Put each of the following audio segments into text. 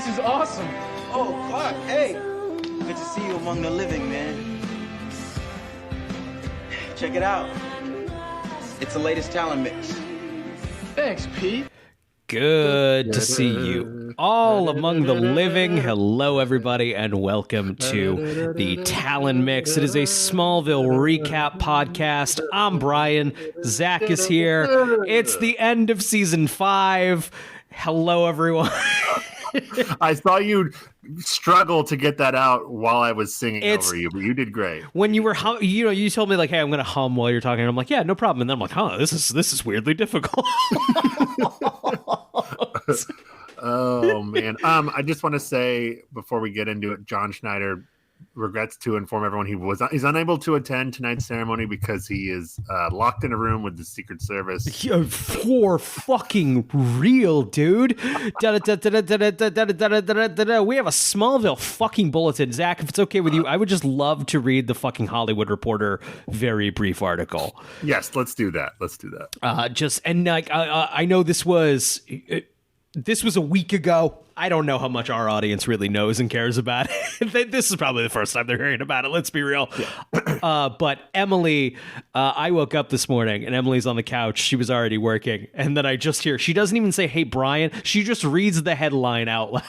This is awesome. Oh, Clark, hey. Good to see you among the living, man. Check it out. It's the latest talent mix. Thanks, Pete. Good to see you all among the living. Hello, everybody, and welcome to the Talon Mix. It is a Smallville recap podcast. I'm Brian. Zach is here. It's the end of season 5. Hello, everyone. I saw you struggle to get that out while I was singing over you, but you did great. When you were, you told me like, "Hey, I'm going to hum while you're talking." And I'm like, "Yeah, no problem." And then I'm like, "Huh, this is weirdly difficult." Oh man. I just want to say before we get into it, John Schneider regrets to inform everyone he's unable to attend tonight's ceremony because he is locked in a room with the Secret Service. You're for fucking real, dude. We have a Smallville fucking bulletin. Zach, if it's okay with you, I would just love to read the fucking Hollywood Reporter very brief article. Yes, let's do that. I know this was a week ago. I don't know how much our audience really knows and cares about it. This is probably the first time they're hearing about it. Let's be real. Yeah. But Emily, I woke up this morning and Emily's on the couch. She was already working. And then I just hear, she doesn't even say, "Hey, Brian." She just reads the headline out loud.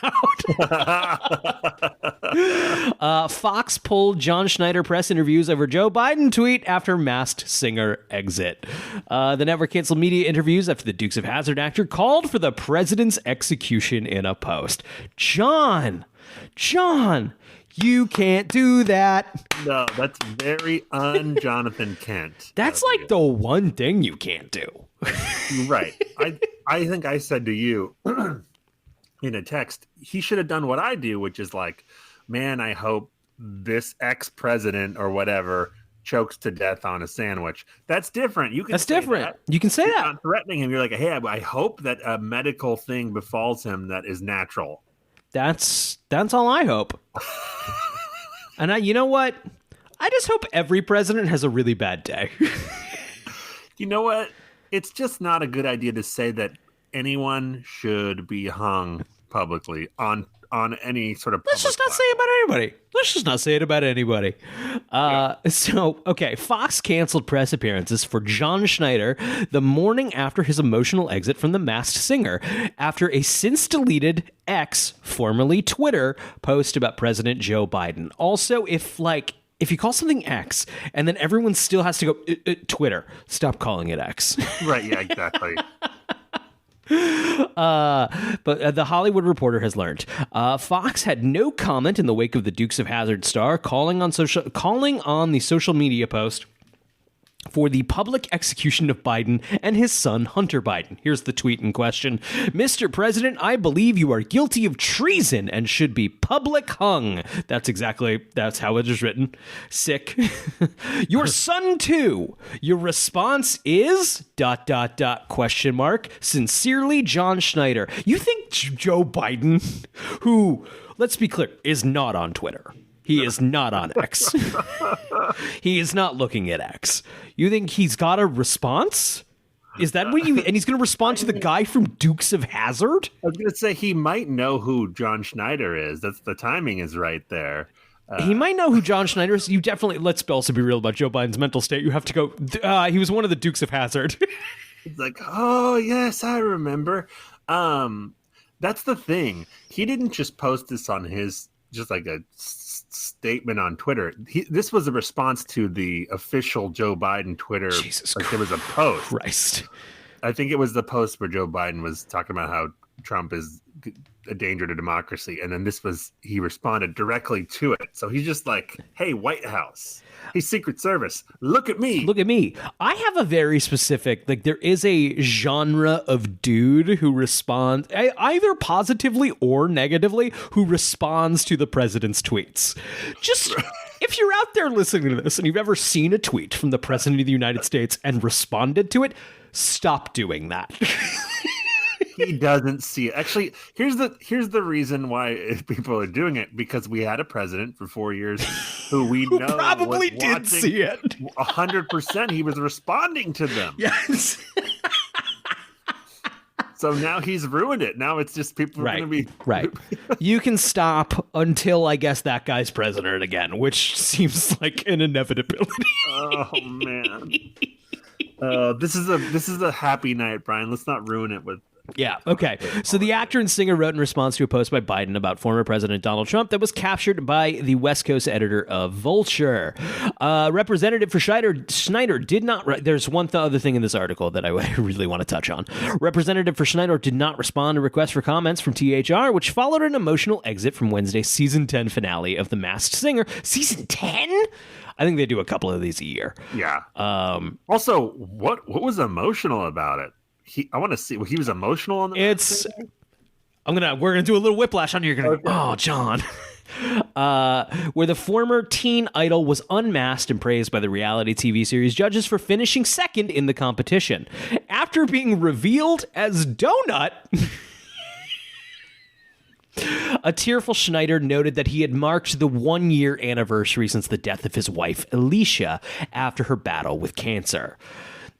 Fox pulled John Schneider press interviews over Joe Biden tweet after Masked Singer exit. The network canceled media interviews after the Dukes of Hazzard actor called for the president's execution in a post. John, you can't do that. No, that's very un-Jonathan Kent. That's like the one thing you can't do. Right. I think I said to you in a text, he should have done what I do, which is like, man, I hope this ex-president or whatever chokes to death on a sandwich. That's different. You can say that. You can say You're that. not threatening him. You're like, hey, I hope that a medical thing befalls him that is natural. That's all I hope. And you know what? I just hope every president has a really bad day. You know what? It's just not a good idea to say that anyone should be hung publicly on any sort of. Let's just not say it about anybody. So, okay, Fox canceled press appearances for John Schneider the morning after his emotional exit from The Masked Singer, after a since-deleted X, formerly Twitter, post about President Joe Biden. Also, if you call something X and then everyone still has to go, Twitter, stop calling it X. Right, yeah, exactly. But the Hollywood Reporter has learned Fox had no comment in the wake of the Dukes of Hazzard star calling on the social media post for the public execution of Biden and his son, Hunter Biden. Here's the tweet in question. "Mr. President, I believe you are guilty of treason and should be public hung." That's how it is written. Sick. "Your son, too. Your response is ... Sincerely, John Schneider." You think Joe Biden, who, let's be clear, is not on Twitter. He is not on X. He is not looking at X. You think he's got a response? Is that what and he's going to respond to the guy from Dukes of Hazzard? I was going to say he might know who John Schneider is. The timing is right there. He might know who John Schneider is. You definitely, let's also be real about Joe Biden's mental state. You have to go, he was one of the Dukes of Hazzard. It's like, oh, yes, I remember. That's the thing. He didn't just post this on his, just like a statement on Twitter. This was a response to the official Joe Biden Twitter. Jesus there was a post. Christ. I think it was the post where Joe Biden was talking about how Trump is a danger to democracy. And then he responded directly to it. So he's just like, hey, White House, hey, Secret Service, look at me. Look at me. I have a very specific, there is a genre of dude who responds either positively or negatively, who responds to the president's tweets. Just if you're out there listening to this and you've ever seen a tweet from the president of the United States and responded to it, stop doing that. He doesn't see it. Actually, here's the reason why people are doing it, because we had a president for 4 years who we know probably did see it. 100%. He was responding to them. Yes. So now he's ruined it. Now it's just people are Right. going to be Right. You can stop until I guess that guy's president again, which seems like an inevitability. Oh man. This is a happy night, Brian. Let's not ruin it with. Yeah. Okay. So the actor and singer wrote in response to a post by Biden about former President Donald Trump that was captured by the West Coast editor of Vulture. Representative for Schneider did not. There's one other thing in this article that I really want to touch on. Representative for Schneider did not respond to requests for comments from THR, which followed an emotional exit from Wednesday's season 10 finale of The Masked Singer. Season 10? I think they do a couple of these a year. Yeah. Also, what was emotional about it? I want to see. He was emotional on the. We're gonna do a little whiplash on you. You're gonna. Okay. Oh, John. Where the former teen idol was unmasked and praised by the reality TV series judges for finishing second in the competition after being revealed as Donut. A tearful Schneider noted that he had marked the 1-year anniversary since the death of his wife, Alicia, after her battle with cancer.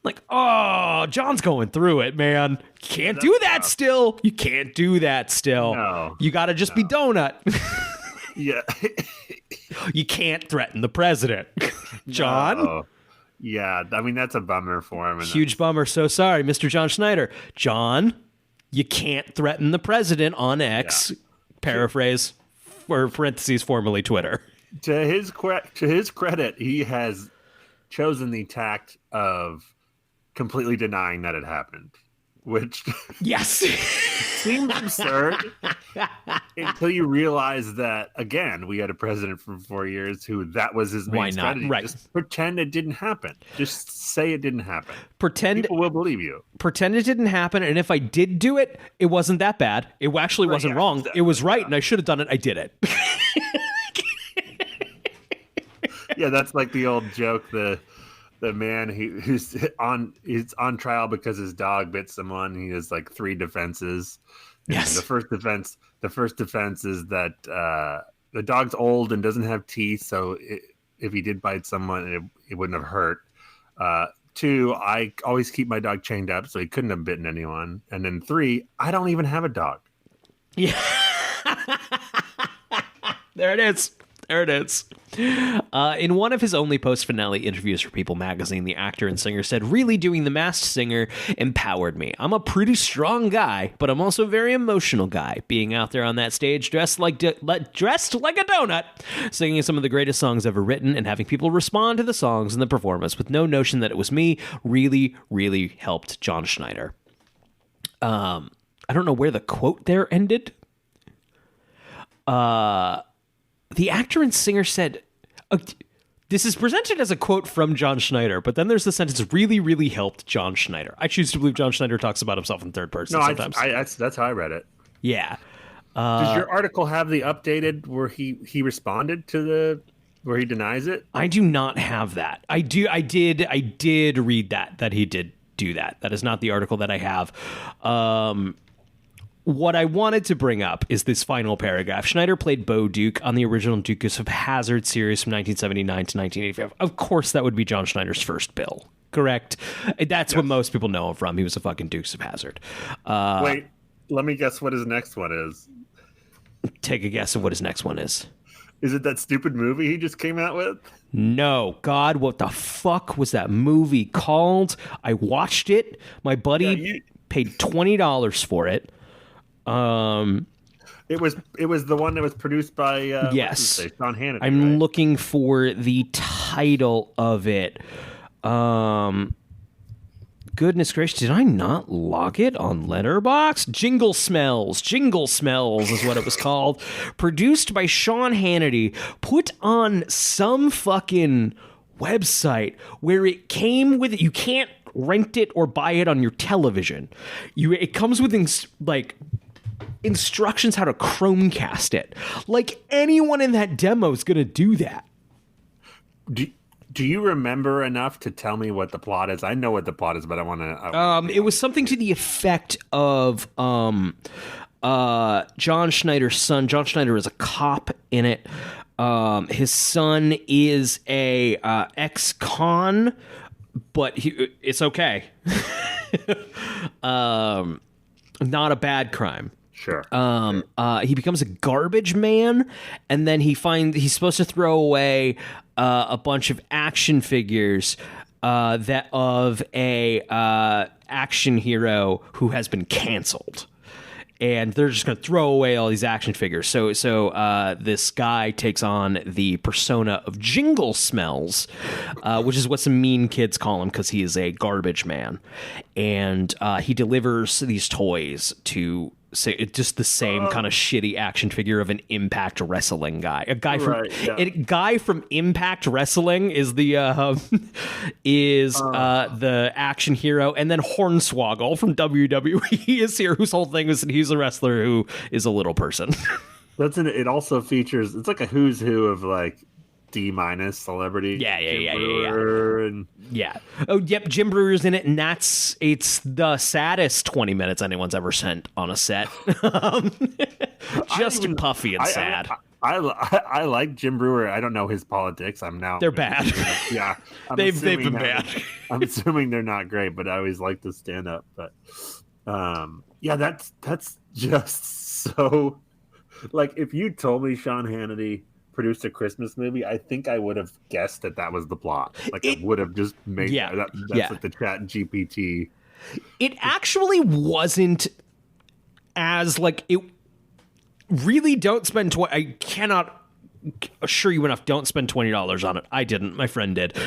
Like, oh, John's going through it, man. Can't do that still. You can't do that still. No. You got to just be Donut. Yeah. You can't threaten the president. John? No. Yeah, I mean, that's a bummer for him. Huge bummer. So sorry, Mr. John Schneider. John, you can't threaten the president on X. Yeah. Paraphrase, or parentheses, formerly Twitter. To his credit, he has chosen the tact of completely denying that it happened, which yes seems absurd until you realize that, again, we had a president for 4 years who that was his main strategy. Right. Just pretend it didn't happen. Just say it didn't happen. Pretend people will believe you. Pretend it didn't happen, and if I did do it, it wasn't that bad. It actually wasn't wrong. Exactly. It was right, and I should have done it. I did it. Yeah, that's like the old joke. The man who's on trial because his dog bit someone. He has like 3 defenses. Yes. The first defense is that the dog's old and doesn't have teeth, so if he did bite someone, it wouldn't have hurt. 2, I always keep my dog chained up, so he couldn't have bitten anyone. And then 3, I don't even have a dog. Yeah. There it is. There it is. In one of his only post-finale interviews for People magazine, the actor and singer said, "Really, doing The Masked Singer empowered me. I'm a pretty strong guy, but I'm also a very emotional guy. Being out there on that stage dressed like a donut, singing some of the greatest songs ever written, and having people respond to the songs and the performance with no notion that it was me really, really helped John Schneider." I don't know where the quote there ended. The actor and singer said, this is presented as a quote from John Schneider, but then there's the sentence, "really, really helped John Schneider." I choose to believe John Schneider talks about himself in third person sometimes. That's how I read it. Yeah. Does your article have the updated where he responded to where he denies it? I do not have that. I did read that he did do that. That is not the article that I have. What I wanted to bring up is this final paragraph. Schneider played Bo Duke on the original Dukes of Hazzard series from 1979 to 1985. Of course, that would be John Schneider's first bill, correct? That's what most people know him from. He was a fucking Dukes of Hazzard. Wait, let me guess what his next one is. Take a guess at what his next one is. Is it that stupid movie he just came out with? No. God, what the fuck was that movie called? I watched it. My buddy paid $20 for it. It was the one that was produced by yes, Sean Hannity. I'm looking for the title of it. Goodness gracious, did I not log it on Letterboxd? Jingle Smells is what it was called. Produced by Sean Hannity, put on some fucking website where it came with it. You can't rent it or buy it on your television. It comes with instructions how to Chromecast it. Like, anyone in that demo is going to do that. Do you remember enough to tell me what the plot is? I know what the plot is, but I want to... It was something to the effect of John Schneider's son. John Schneider is a cop in it. His son is a ex-con, but it's okay. Not a bad crime. Sure. He becomes a garbage man, and then he's supposed to throw away a bunch of action figures that of a action hero who has been canceled. And they're just going to throw away all these action figures. So this guy takes on the persona of Jingle Smells, which is what some mean kids call him because he is a garbage man. And he delivers these toys to say just the same kind of shitty action figure of an Impact Wrestling guy. A guy from Impact Wrestling is the the action hero, and then Hornswoggle from WWE is here, whose whole thing is that he's a wrestler who is a little person. It also features. It's like a who's who of like D- celebrity. Yeah. And Yeah. Oh, yep. Jim Brewer's in it, and it's the saddest 20 minutes anyone's ever spent on a set. Just puffy and sad. I like Jim Brewer. I don't know his politics. They're bad. Yeah, they've been bad. I'm assuming they're not great, but I always like to stand up. But yeah, that's just so. Like, if you told me Sean Hannity produced a Christmas movie, I think I would have guessed that was the plot. Like, I would have just made that's like the Chat GPT. It actually wasn't as like it. Really, don't spend. I cannot assure you enough. Don't spend $20 on it. I didn't. My friend did.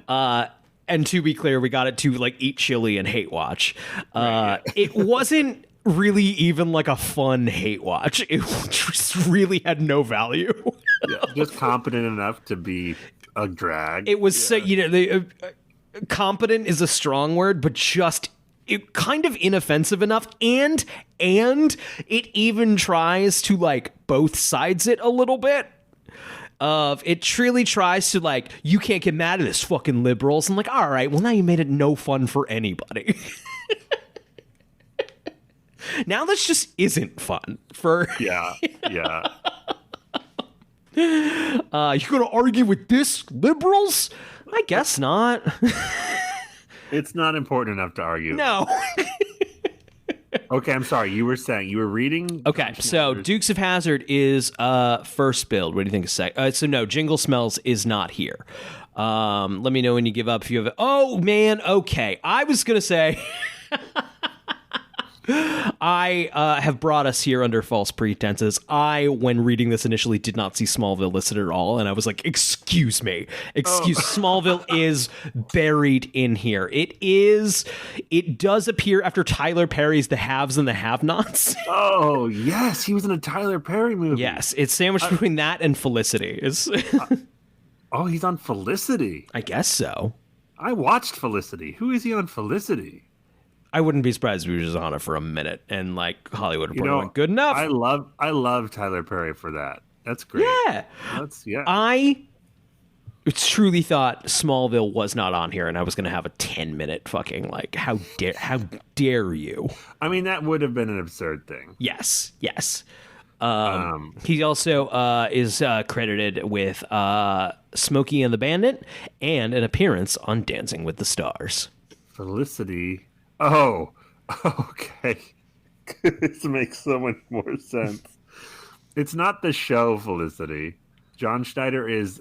And to be clear, we got it to like eat chili and hate watch. It wasn't really even like a fun hate watch. It just really had no value. Just competent enough to be a drag. It was competent is a strong word, but just kind of inoffensive enough, and it even tries to like both sides it a little bit. It truly tries to like, you can't get mad at this, fucking liberals. I'm like, all right, well now you made it no fun for anybody. Now this just isn't fun for. Yeah. You gonna argue with this, liberals? I guess not. It's not important enough to argue. No. Okay, I'm sorry. You were saying you were reading. Okay, so Dukes of Hazzard is first build. What do you think of so no, Jingle Smells is not here. Let me know when you give up if you have. Oh man, okay. I was gonna say. I have brought us here under false pretenses. When reading this initially, did not see Smallville listed at all, and I was like, excuse me. Smallville is buried in here. It does appear after Tyler Perry's The Haves and the Have-Nots. Oh, yes, he was in a Tyler Perry movie. Yes, it's sandwiched between that and Felicity. Oh, he's on Felicity. I guess so. I watched Felicity. Who is he on Felicity? I wouldn't be surprised if he was just on it for a minute and like Hollywood Reporter went, good enough. I love Tyler Perry for that. That's great. Yeah. Yeah. I truly thought Smallville was not on here, and I was going to have a 10-minute fucking like, how dare you? I mean, that would have been an absurd thing. Yes. He also is credited with Smokey and the Bandit and an appearance on Dancing with the Stars. Felicity. Oh, okay. This makes so much more sense. It's not the show Felicity. John Schneider is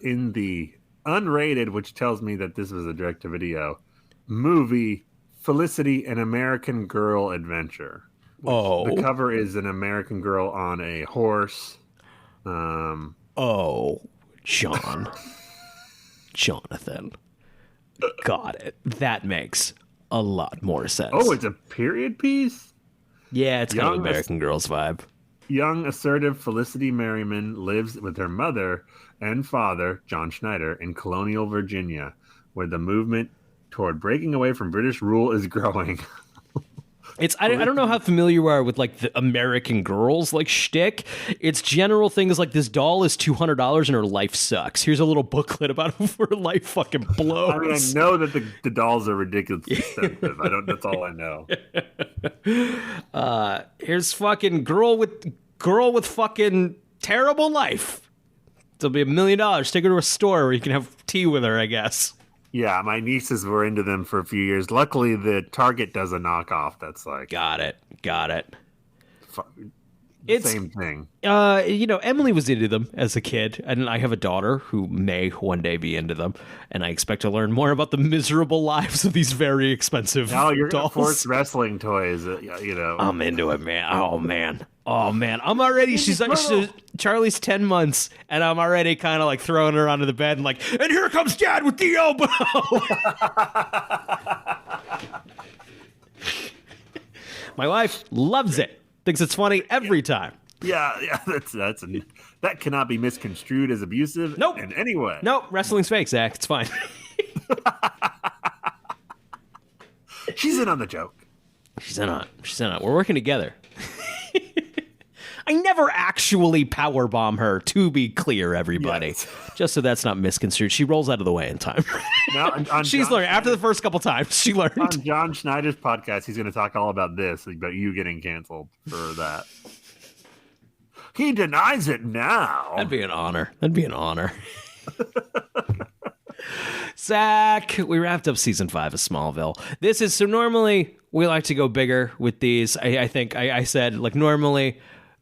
in the unrated, which tells me that this was a direct-to-video movie, Felicity, an American Girl Adventure. Oh. The cover is an American girl on a horse. Jonathan. Got it. That makes a lot more sense. Oh, it's a period piece? Yeah, it's kind of American Girls vibe. Young, assertive Felicity Merriman lives with her mother and father, John Schneider, in colonial Virginia, where the movement toward breaking away from British rule is growing. I don't know how familiar you are with like the American Girls like shtick. It's general things like this doll is $200 and her life sucks. Here's a little booklet about how her life fucking blows. I mean, I know that the dolls are ridiculously expensive. That's all I know. Here's fucking girl with fucking terrible life. It'll be $1 million. Take her to a store where you can have tea with her, I guess. Yeah, my nieces were into them for a few years. Luckily, the Target does a knockoff that's like Got it. the It's same thing. Emily was into them as a kid, and I have a daughter who may one day be into them, and I expect to learn more about the miserable lives of these very expensive Now you're gonna dolls. force wrestling toys. I'm into it, man. Oh man, I'm already. She's Charlie's 10 months, and I'm already kind of like throwing her onto the bed and like, and here comes Dad with the elbow. My wife loves it. Thinks it's funny every time. Yeah, that cannot be misconstrued as abusive. Nope. In any way. Nope, wrestling's fake, Zach. It's fine. She's in on the joke. She's in on it. We're working together. I never actually powerbomb her, to be clear, everybody. Yes. Just so that's not misconstrued. She rolls out of the way in time. Now, on She's John learned. After the first couple times, she learned. On John Schneider's podcast, he's going to talk all about this, about you getting canceled for that. He denies it now. That'd be an honor. Zach, we wrapped up season 5 of Smallville. This is so normally we like to go bigger with these. I think I said like normally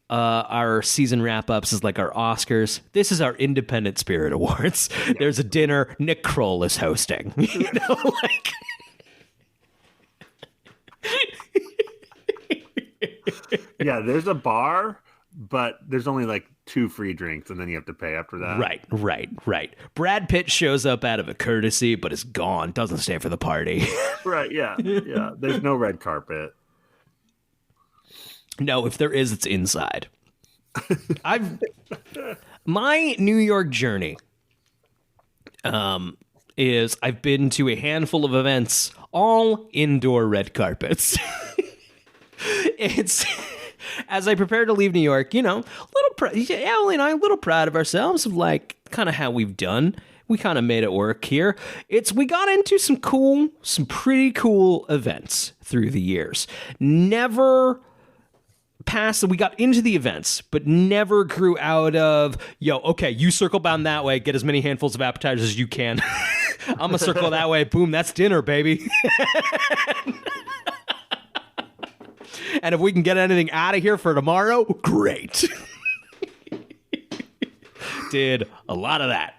our season wrap ups is like our Oscars. This is our Independent Spirit Awards. Yeah. There's a dinner. Nick Kroll is hosting. Yeah, there's a bar, but there's only like 2 free drinks, and then you have to pay after that. Right. Brad Pitt shows up out of a courtesy, but is gone. Doesn't stay for the party. Right, yeah. There's no red carpet. No, if there is, it's inside. My New York journey is I've been to a handful of events, all indoor red carpets. It's as I prepare to leave New York, Emily and I a little proud of ourselves of like kind of how we've done. We kind of made it work here. We got into some pretty cool events through the years. Never past, we got into the events, but never grew out of, okay, you circle bound that way, get as many handfuls of appetizers as you can. I'm gonna circle that way, boom, that's dinner, baby. And if we can get anything out of here for tomorrow, great. Did a lot of that.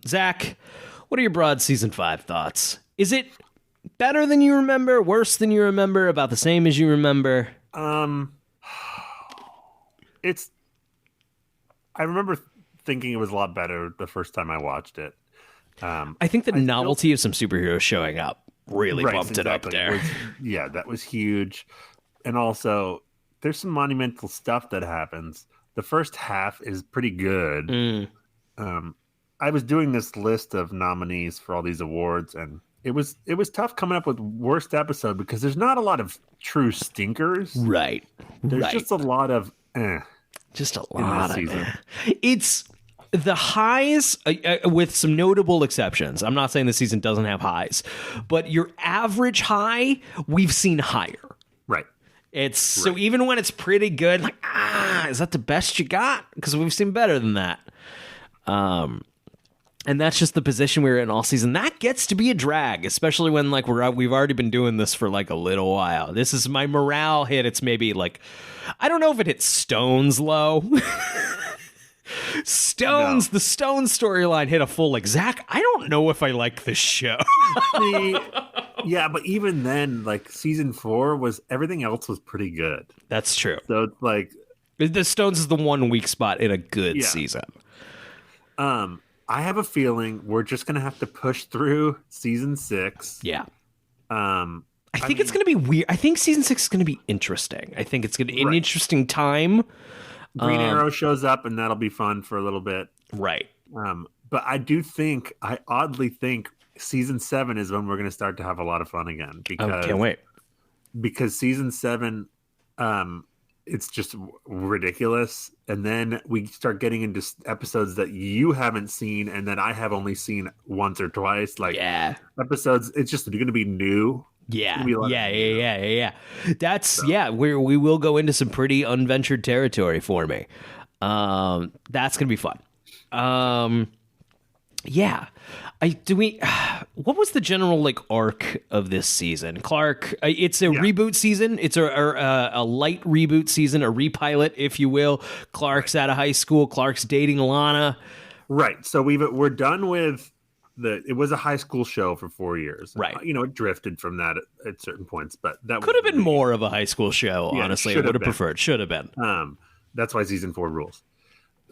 Zach, what are your broad season 5 thoughts? Is it better than you remember, worse than you remember, about the same as you remember? I remember thinking it was a lot better the first time I watched it. I think the novelty of some superheroes showing up really bumped it up there. That was huge. And also, there's some monumental stuff that happens. The first half is pretty good. I was doing this list of nominees for all these awards, and it was tough coming up with worst episode because there's not a lot of true stinkers. Right. There's just a lot of Just a lot of season. It's the highs, with some notable exceptions. I'm not saying the season doesn't have highs, but your average high, we've seen higher. Right. So even when it's pretty good, like, is that the best you got? Because we've seen better than that. And that's just the position we were in all season. That gets to be a drag, especially when like we've already been doing this for like a little while. This is my morale hit. It's maybe like, I don't know if it hits Stone's low. The Stone storyline hit a full like, Zach, I don't know if I like this show. Yeah, but even then, like season 4 was, everything else was pretty good. That's true. So it's like the Stones is the one weak spot in a good season. I have a feeling we're just gonna have to push through season 6. Yeah. I think it's gonna be weird. I think season 6 is gonna be interesting. I think it's gonna be an interesting time. Green Arrow shows up, and that'll be fun for a little bit. Right. But I oddly think season 7 is when we're going to start to have a lot of fun again. Because, can't wait. Because season 7, it's just ridiculous. And then we start getting into episodes that you haven't seen and that I have only seen once or twice. Like episodes, it's just going to be new. Yeah. That's we will go into some pretty unventured territory for me. That's gonna be fun. Yeah. What was the general like arc of this season? Clark, it's a reboot season. It's a light reboot season, a repilot, if you will. Clark's out of high school. Clark's dating Lana. Right. So we're done with it was a high school show for 4 years. Right. It drifted from that at certain points, but that Could have been more of a high school show, honestly. I would have preferred. Should have been. That's why season 4 rules.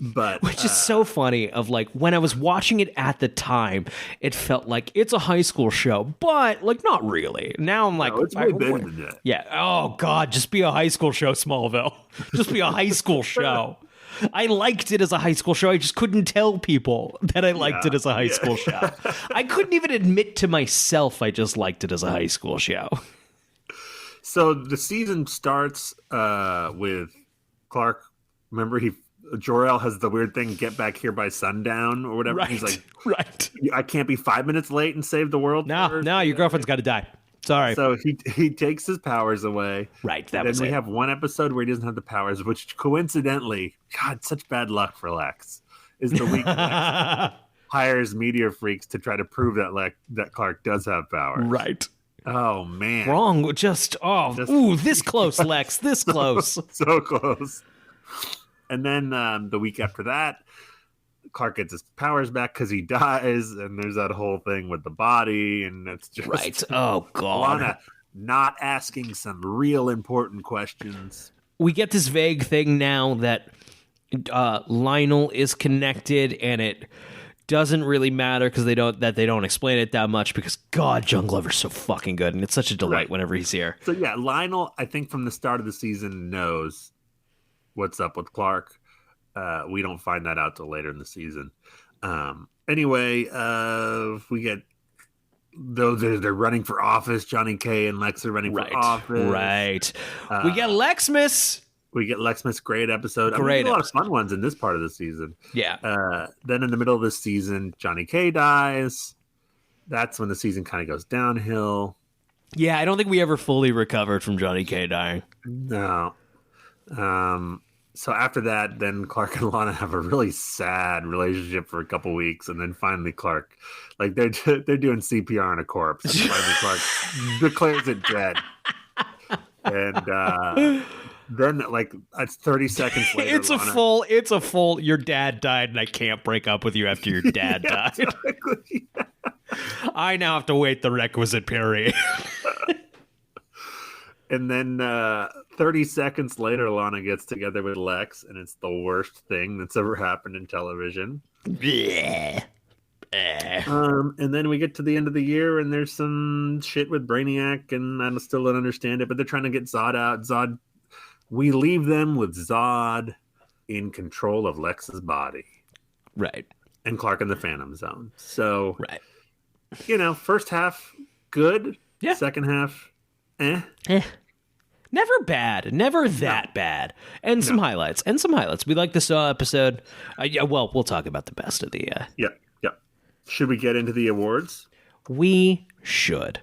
But which is so funny of like when I was watching it at the time, it felt like it's a high school show, but like not really. Now I'm like, no, it's way better than that. Yeah. Oh God, just be a high school show, Smallville. Just be a high school show. I liked it as a high school show. I just couldn't tell people that I liked it as a high school show. I couldn't even admit to myself I just liked it as a high school show. So the season starts with Clark. Remember, Jor-El has the weird thing, get back here by sundown or whatever. Right, he's like, right. I can't be 5 minutes late and save the world. No, your girlfriend's got to die. Sorry. So he takes his powers away. Right. Then we have one episode where he doesn't have the powers, which coincidentally, God, such bad luck for Lex, is the week Lex hires meteor freaks to try to prove that Clark does have powers. Right. Oh man. Wrong. This close, Lex. This close. So close. And then the week after that, Clark gets his powers back because he dies, and there's that whole thing with the body, and it's just right. Oh God, Lana not asking some real important questions. We get this vague thing now that Lionel is connected, and it doesn't really matter because they don't explain it that much. Because God, John Glover's so fucking good, and it's such a delight whenever he's here. So yeah, Lionel, I think from the start of the season knows what's up with Clark. We don't find that out till later in the season. Anyway, we get they're running for office. Johnny K and Lex are running for office. Right. We get Lexmas. We get Lexmas. Great episode. Great. A lot of fun ones in this part of the season. Yeah. Then in the middle of this season, Johnny K dies. That's when the season kind of goes downhill. Yeah, I don't think we ever fully recovered from Johnny K dying. No. So after that, then Clark and Lana have a really sad relationship for a couple weeks, and then finally Clark, like they're doing CPR on a corpse, and finally Clark declares it dead. And then like it's 30 seconds later, it's a full. Your dad died, and I can't break up with you after your dad died. Exactly. I now have to wait the requisite period. And then 30 seconds later, Lana gets together with Lex, and it's the worst thing that's ever happened in television. And then we get to the end of the year, and there's some shit with Brainiac, and I still don't understand it, but they're trying to get Zod out. We leave them with Zod in control of Lex's body. Right. And Clark in the Phantom Zone. So, right. First half, good. Yeah. Second half, Never bad. Never that bad. And some highlights. We like the Saw episode. We'll talk about the best of the... Yeah. Should we get into the awards? We should.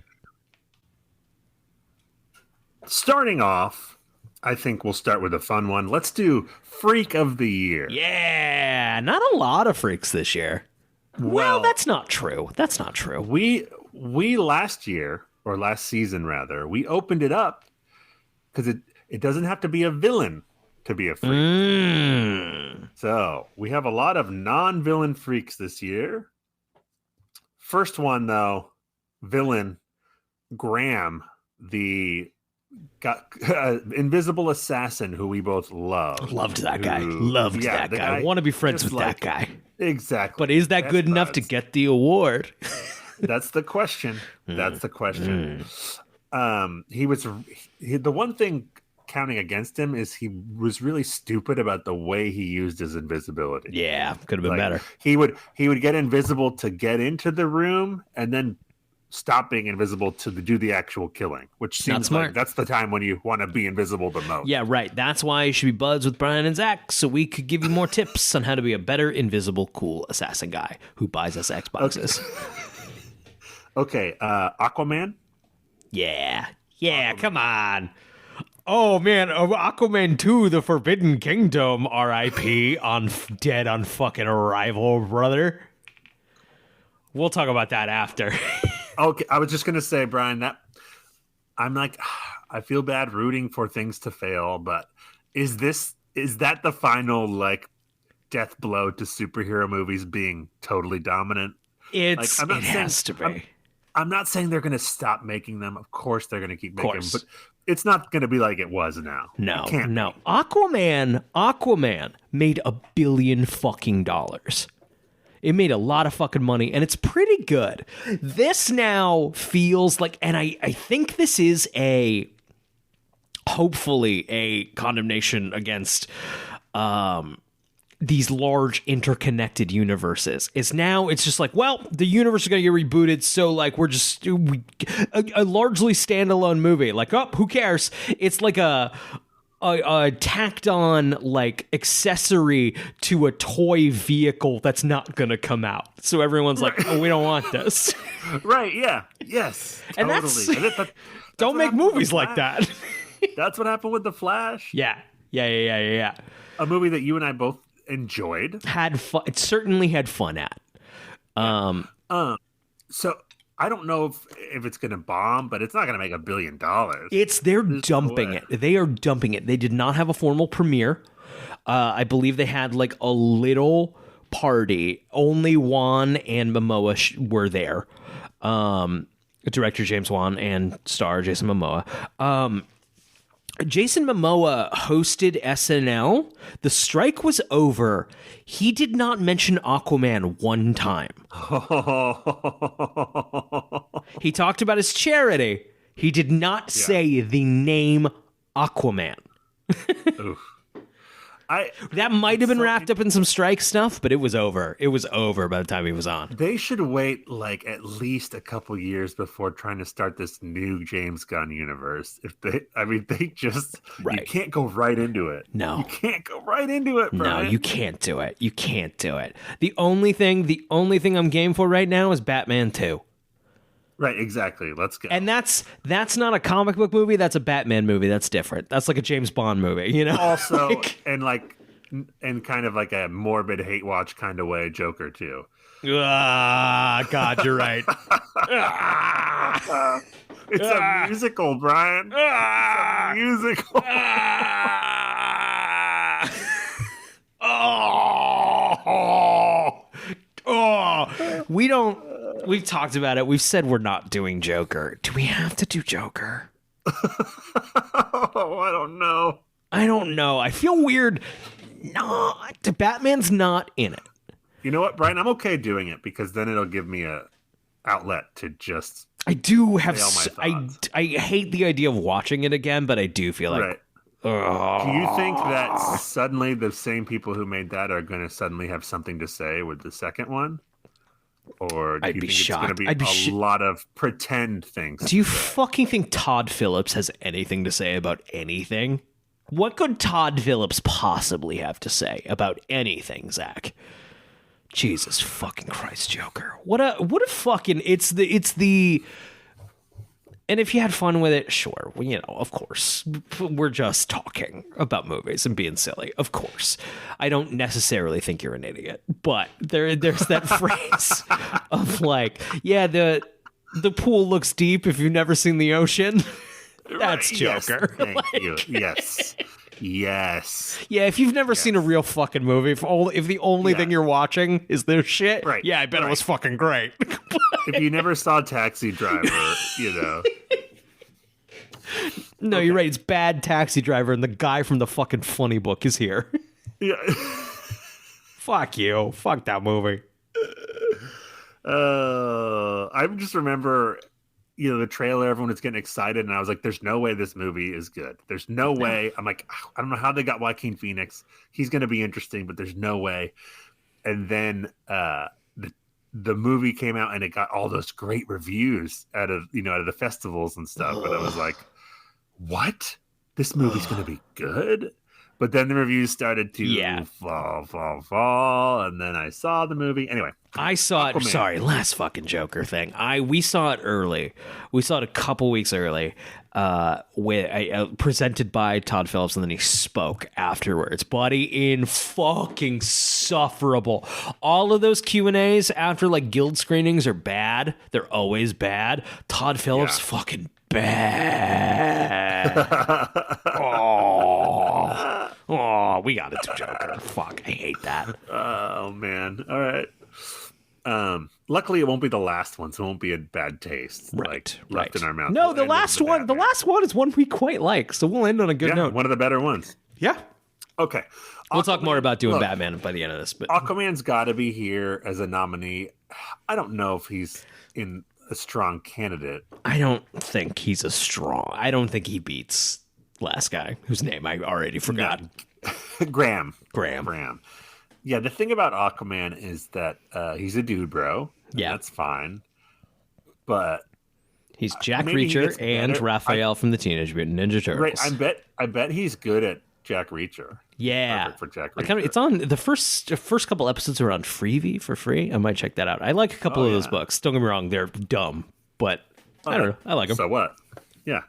Starting off, I think we'll start with a fun one. Let's do Freak of the Year. Yeah. Not a lot of freaks this year. Well, that's not true. We last year, or last season rather, we opened it up because it doesn't have to be a villain to be a freak. So we have a lot of non-villain freaks this year. First one, though, villain Graham, the invisible assassin who we both love. Loved that guy. That guy. I want to be friends with that guy. Exactly. But is that good enough to get the award? That's the question. The one thing counting against him is he was really stupid about the way he used his invisibility. Yeah, could have been better. He would get invisible to get into the room and then stop being invisible to do the actual killing, which seems like that's the time when you want to be invisible the most. Yeah, right. That's why you should be buds with Brian and Zach, so we could give you more tips on how to be a better invisible, cool assassin guy who buys us Xboxes. Okay, Aquaman. Yeah, come on. Oh man, Aquaman 2, The Forbidden Kingdom, R.I.P. on dead on fucking arrival, brother. We'll talk about that after. Okay, I was just gonna say, Brian, that I'm like, I feel bad rooting for things to fail, but is that the final like death blow to superhero movies being totally dominant? It has to be. I'm not saying they're going to stop making them. Of course, they're going to keep making them, but it's not going to be like it was now. No. Be. Aquaman made $1 billion fucking dollars. It made a lot of fucking money, and it's pretty good. This now feels like, and I think this is hopefully a condemnation against these large interconnected universes. It's just like, well, the universe is going to get rebooted, so like we're just a largely standalone movie. Like, oh, who cares? It's like a tacked on like accessory to a toy vehicle that's not going to come out. So everyone's like, oh, we don't want this. Right? Yeah. Yes. And totally. that's don't make movies like that. That's what happened with The Flash. Yeah. A movie that you and I both enjoyed. Had fun. It certainly had fun at. So I don't know if it's going to bomb, but it's not going to make $1 billion. They're dumping it. They are dumping it. They did not have a formal premiere. I believe they had like a little party. Only Wan and Momoa were there. Director James Wan and star Jason Momoa. Jason Momoa hosted SNL. The strike was over. He did not mention Aquaman one time. He talked about his charity. He did not say the name Aquaman. That might have been wrapped up in some strike stuff, but it was over. It was over by the time he was on. They should wait like at least a couple years before trying to start this new James Gunn universe. They just you can't go right into it. No, you can't go right into it, Brian. No, you can't do it. You can't do it. The only thing I'm game for right now is Batman 2. Right, exactly. Let's go. And that's not a comic book movie. That's a Batman movie. That's different. That's like a James Bond movie, you know? Also, and kind of like a morbid hate watch kind of way, Joker too. God, you're right. It's a musical, Brian. It's a musical. We've talked about it. We've said we're not doing Joker. Do we have to do Joker? I don't know. I feel weird. No, Batman's not in it. You know what, Brian? I'm okay doing it because then it'll give me a outlet to just. I do have. I hate the idea of watching it again, but I do feel like. Right. Do you think that suddenly the same people who made that are going to suddenly have something to say with the second one? Or do you think shocked. It's going to be a lot of pretend things? Do you fucking think Todd Phillips has anything to say about anything? What could Todd Phillips possibly have to say about anything, Zach? Jesus fucking Christ, Joker. What a fucking it's the and if you had fun with it, sure. Well, of course. We're just talking about movies and being silly. Of course. I don't necessarily think you're an idiot, but there's that phrase of like, yeah, the pool looks deep if you've never seen the ocean. That's Joker. Yes, thank you. Yes. Yeah, if you've never seen a real fucking movie, if the only thing you're watching is their shit, yeah, I bet it was fucking great. If you never saw Taxi Driver, No, you're right. It's bad Taxi Driver, and the guy from the fucking Funny Book is here. Yeah. Fuck you. Fuck that movie. I just remember, the trailer, everyone was getting excited, and I was like, there's no way this movie is good. There's no way. I'm like, I don't know how they got Joaquin Phoenix. He's going to be interesting, but there's no way. And then the movie came out, and it got all those great reviews out of the festivals and stuff. And I was like, what? This movie's going to be good? But then the reviews started to Yeah. fall, and then I saw the movie. Anyway, I saw it. Aquaman. Sorry, last fucking Joker thing. We saw it early. We saw it a couple weeks early. Presented by Todd Phillips, and then he spoke afterwards. Buddy, in fucking sufferable. All of those Q&As after like guild screenings are bad. They're always bad. Todd Phillips, Yeah. fucking bad. Oh, we got it to Joker. Fuck, I hate that. oh man, all right. Luckily, it won't be the last one, so it won't be a bad taste. Right, left in our mouth. No, We'll the end with last one. The Batman. last one is one we quite like, so we'll end on a good Yeah, note. one of the better ones. Yeah, Okay, we'll talk more about doing look, Batman by the end of this. But Aquaman's got to be here as a nominee. I don't know if he's in a strong candidate. I don't think he's a strong. I don't think he beats last guy whose name I already forgot. Graham. Graham. Yeah, the thing about Aquaman is that he's a dude, bro. and Yeah. that's fine. But He's Jack maybe he Reacher gets and better. Raphael from the Teenage Mutant Ninja Turtles. right, I bet he's good at Jack Reacher. Yeah, Perfect for Jack I Reacher. kind of, it's on the first couple episodes are on Freevee for free. I might check that out. I like a couple of those yeah. books. Don't get me wrong, they're dumb, but I don't know. I like them. So what? Yeah.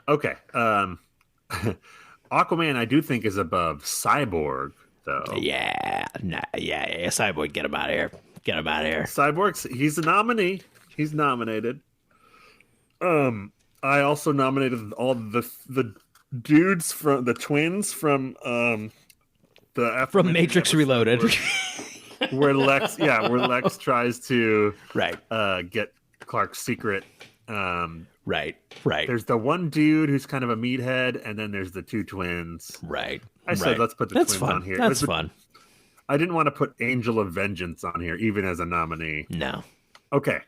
Okay. Aquaman, I do think is above Cyborg, though. Yeah, Cyborg, get him out of here. Get him out of here. Cyborg's he's a nominee. He's nominated. I also nominated all the dudes from the twins from the From aforementioned Matrix episode Reloaded. where Lex tries to Right, get Clark's secret. right. There's the one dude who's kind of a meathead, and then there's the two twins. Right. I said, right. let's put the That's twins fun. on here. That's Let's- fun. I didn't want to put Angel of Vengeance on here, even as a nominee. No. Okay.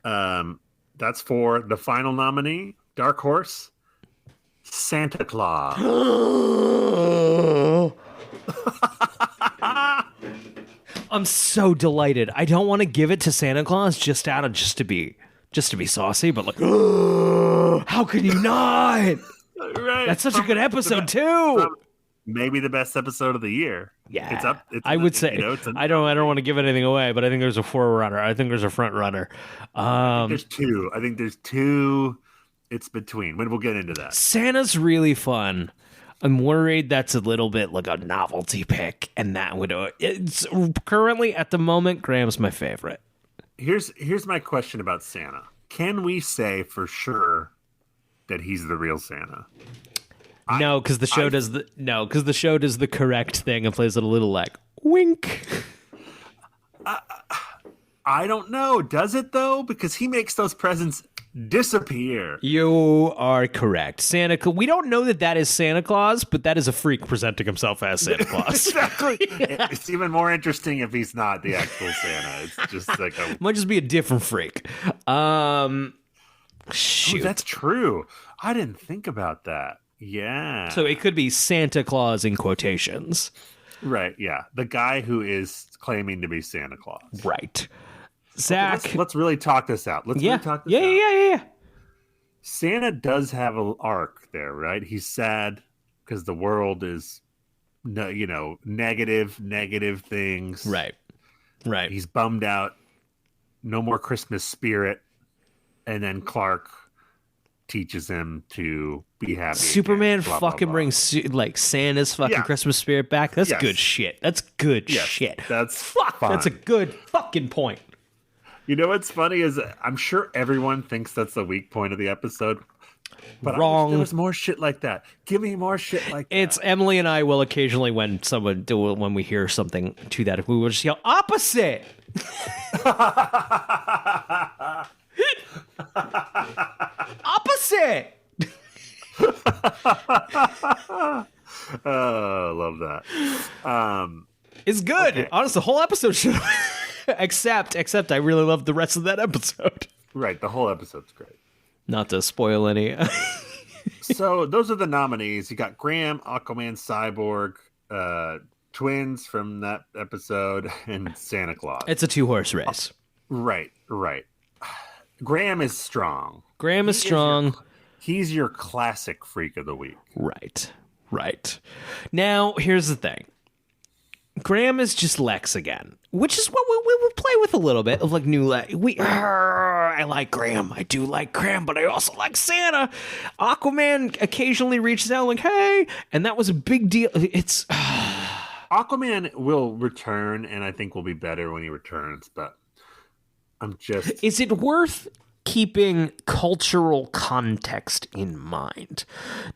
That's for the final nominee, Dark Horse, Santa Claus. I'm so delighted. I don't want to give it to Santa Claus just to be saucy, but like, how can you not? Right. That's such a good episode too. Maybe the best episode of the year. Yeah, It's up. It's I in would the- say it's in- I don't want to give anything away, but I think there's a forerunner. I think there's a front runner. There's two. I think there's two. It's between. We'll get into that. Santa's really fun. I'm worried that's a little bit like a novelty pick, and that would it's currently at the moment Graham's my favorite. Here's my question about Santa. Can we say for sure that he's the real Santa? No, because the show does the correct thing and plays it a little like wink. I don't know. Does it though? Because he makes those presents disappear. You are correct. We don't know that is Santa Claus, but that is a freak presenting himself as Santa Claus. Exactly. It's even more interesting if he's not the actual Santa. It's just like a Might just be a different freak. Shoot. that's true. I didn't think about that. Yeah. So it could be Santa Claus in quotations. Right, yeah. The guy who is claiming to be Santa Claus. Right. Zach. Let's really talk this out. Let's yeah. really talk this Yeah, out. yeah. Santa does have an arc there, right? He's sad because the world is negative things. Right. Right. He's bummed out. No more Christmas spirit. And then Clark teaches him to be happy. Superman again, blah, blah, fucking blah. brings Santa's fucking Yeah. Christmas spirit back. That's Yes. good shit. That's good Yes, shit. That's Fuck. fine. That's a good fucking point. You know what's funny is I'm sure everyone thinks that's the weak point of the episode. But Wrong. there was more shit like that. Give me more shit like It's that. Emily and I will occasionally when we hear something to that, we will just yell opposite. Opposite. Oh, I love that. It's good. Honestly, the whole episode should except I really loved the rest of that episode. Right, the whole episode's great. Not to spoil any. So those are the nominees. You got Graham, Aquaman, Cyborg, twins from that episode, and Santa Claus. It's a 2-horse race. Right. Graham is strong. Graham is strong. He's your classic freak of the week. Right. Right. Now, here's the thing. Graham is just Lex again, which is what we will play with a little bit of like new Lex. I like Graham. I do like Graham, but I also like Santa. Aquaman occasionally reaches out like, hey, and that was a big deal. It's Aquaman will return, and I think will be better when he returns, but I'm just... Is it worth keeping cultural context in mind?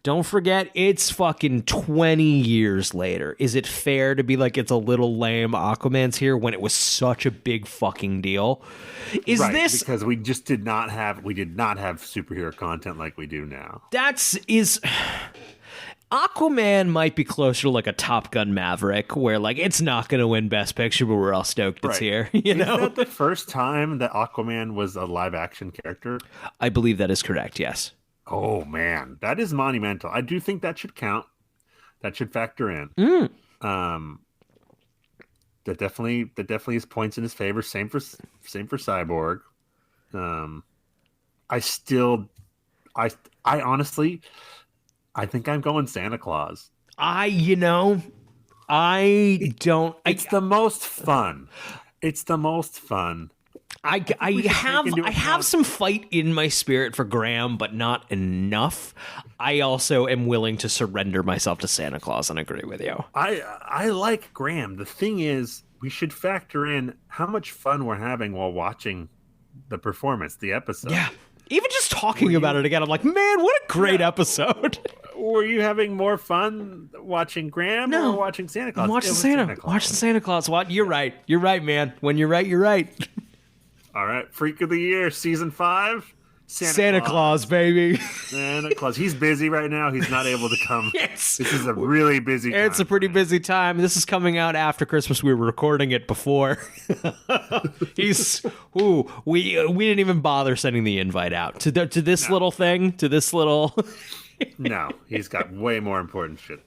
Don't forget, it's fucking 20 years later. Is it fair to be like, it's a little lame Aquaman's here when it was such a big fucking deal? Is right, this... Because we just did not have superhero content like we do now. Aquaman might be closer to like a Top Gun Maverick, where like it's not going to win Best Picture, but we're all stoked it's here. You know, is that the first time that Aquaman was a live action character? I believe that is correct. Yes. Oh man, that is monumental. I do think that should count. That should factor in. That definitely is points in his favor. Same for Cyborg. I honestly. I think I'm going Santa Claus. It's the most fun. It's the most fun. I have some fight in my spirit for Graham, but not enough. I also am willing to surrender myself to Santa Claus and agree with you. I like Graham. The thing is, we should factor in how much fun we're having while watching the performance, the episode. Yeah. Even just talking about it again, I'm like, man, what a great episode. Were you having more fun watching Graham or watching Santa Claus? I'm watching Santa Claus. You're right. You're right, man. When you're right, you're right. All right. Freak of the Year, Season 5. Santa Claus, baby. Santa Claus. He's busy right now. He's not able to come. Yes. This is a really busy time. It's a pretty busy time. This is coming out after Christmas. We were recording it before. We didn't even bother sending the invite out to this little thing, to this little... No, he's got way more important shit.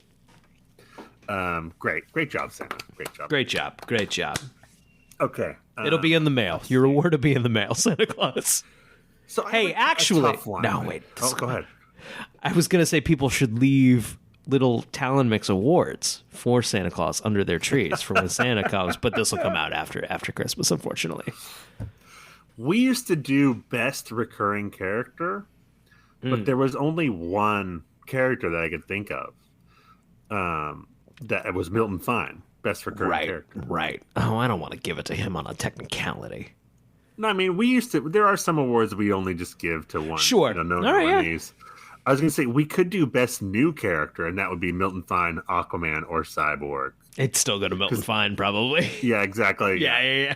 Great job, Santa. Great job. Okay. It'll be in the mail. Your reward will be in the mail, Santa Claus. So hey, actually, no, wait. Oh, go ahead. I was going to say people should leave little Talon Mix awards for Santa Claus under their trees for when Santa comes, but this will come out after Christmas, unfortunately. We used to do best recurring character, but there was only one character that I could think of. That was Milton Fine, best recurring character. Right. Oh, I don't want to give it to him on a technicality. No, I mean, we used to. There are some awards we only just give to one. Sure. No nominees. Yeah. I was going to say we could do best new character, and that would be Milton Fine, Aquaman, or Cyborg. It's still go to Milton Fine, probably. Yeah, exactly. Yeah.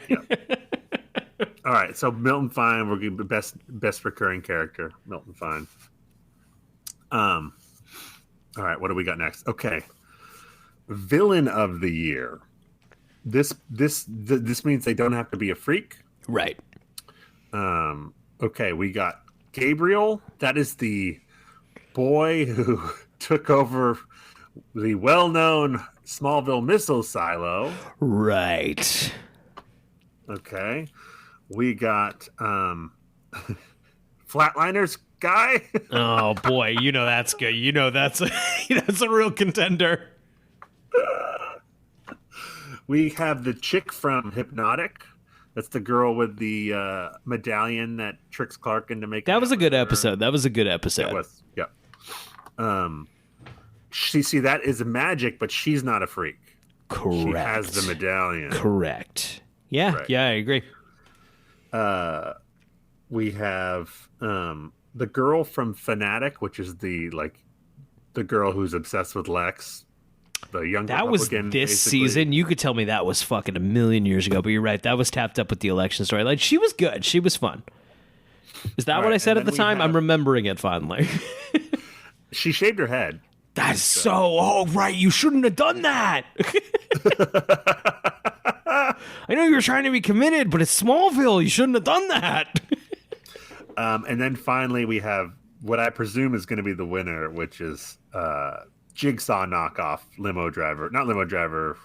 All right, so Milton Fine, we're going to best recurring character, Milton Fine. All right, what do we got next? Okay, villain of the year. This means they don't have to be a freak, right? Okay, we got Gabriel. That is the boy who took over the well-known Smallville missile silo. Right. Okay. We got Flatliners guy. Oh boy, you know that's good. You know that's a real contender. We have the chick from Hypnotic. That's the girl with the medallion that tricks Clark into making. That was a good episode. That was a good episode. It was. Yeah. See, that is magic, but she's not a freak. Correct. She has the medallion. Correct. Yeah. Right. Yeah, I agree. We have the girl from Fanatic, which is the girl who's obsessed with Lex. The young that was this basically. Season. You could tell me that was fucking a million years ago, but you're right. That was tapped up with the election story. Like, she was good. She was fun. Is that what I said at the time? I'm remembering it fondly. She shaved her head. That's so. Oh, right. You shouldn't have done that. I know you were trying to be committed, but it's Smallville. You shouldn't have done that. And then finally, we have what I presume is going to be the winner, which is Jigsaw knockoff limo driver. Not limo driver.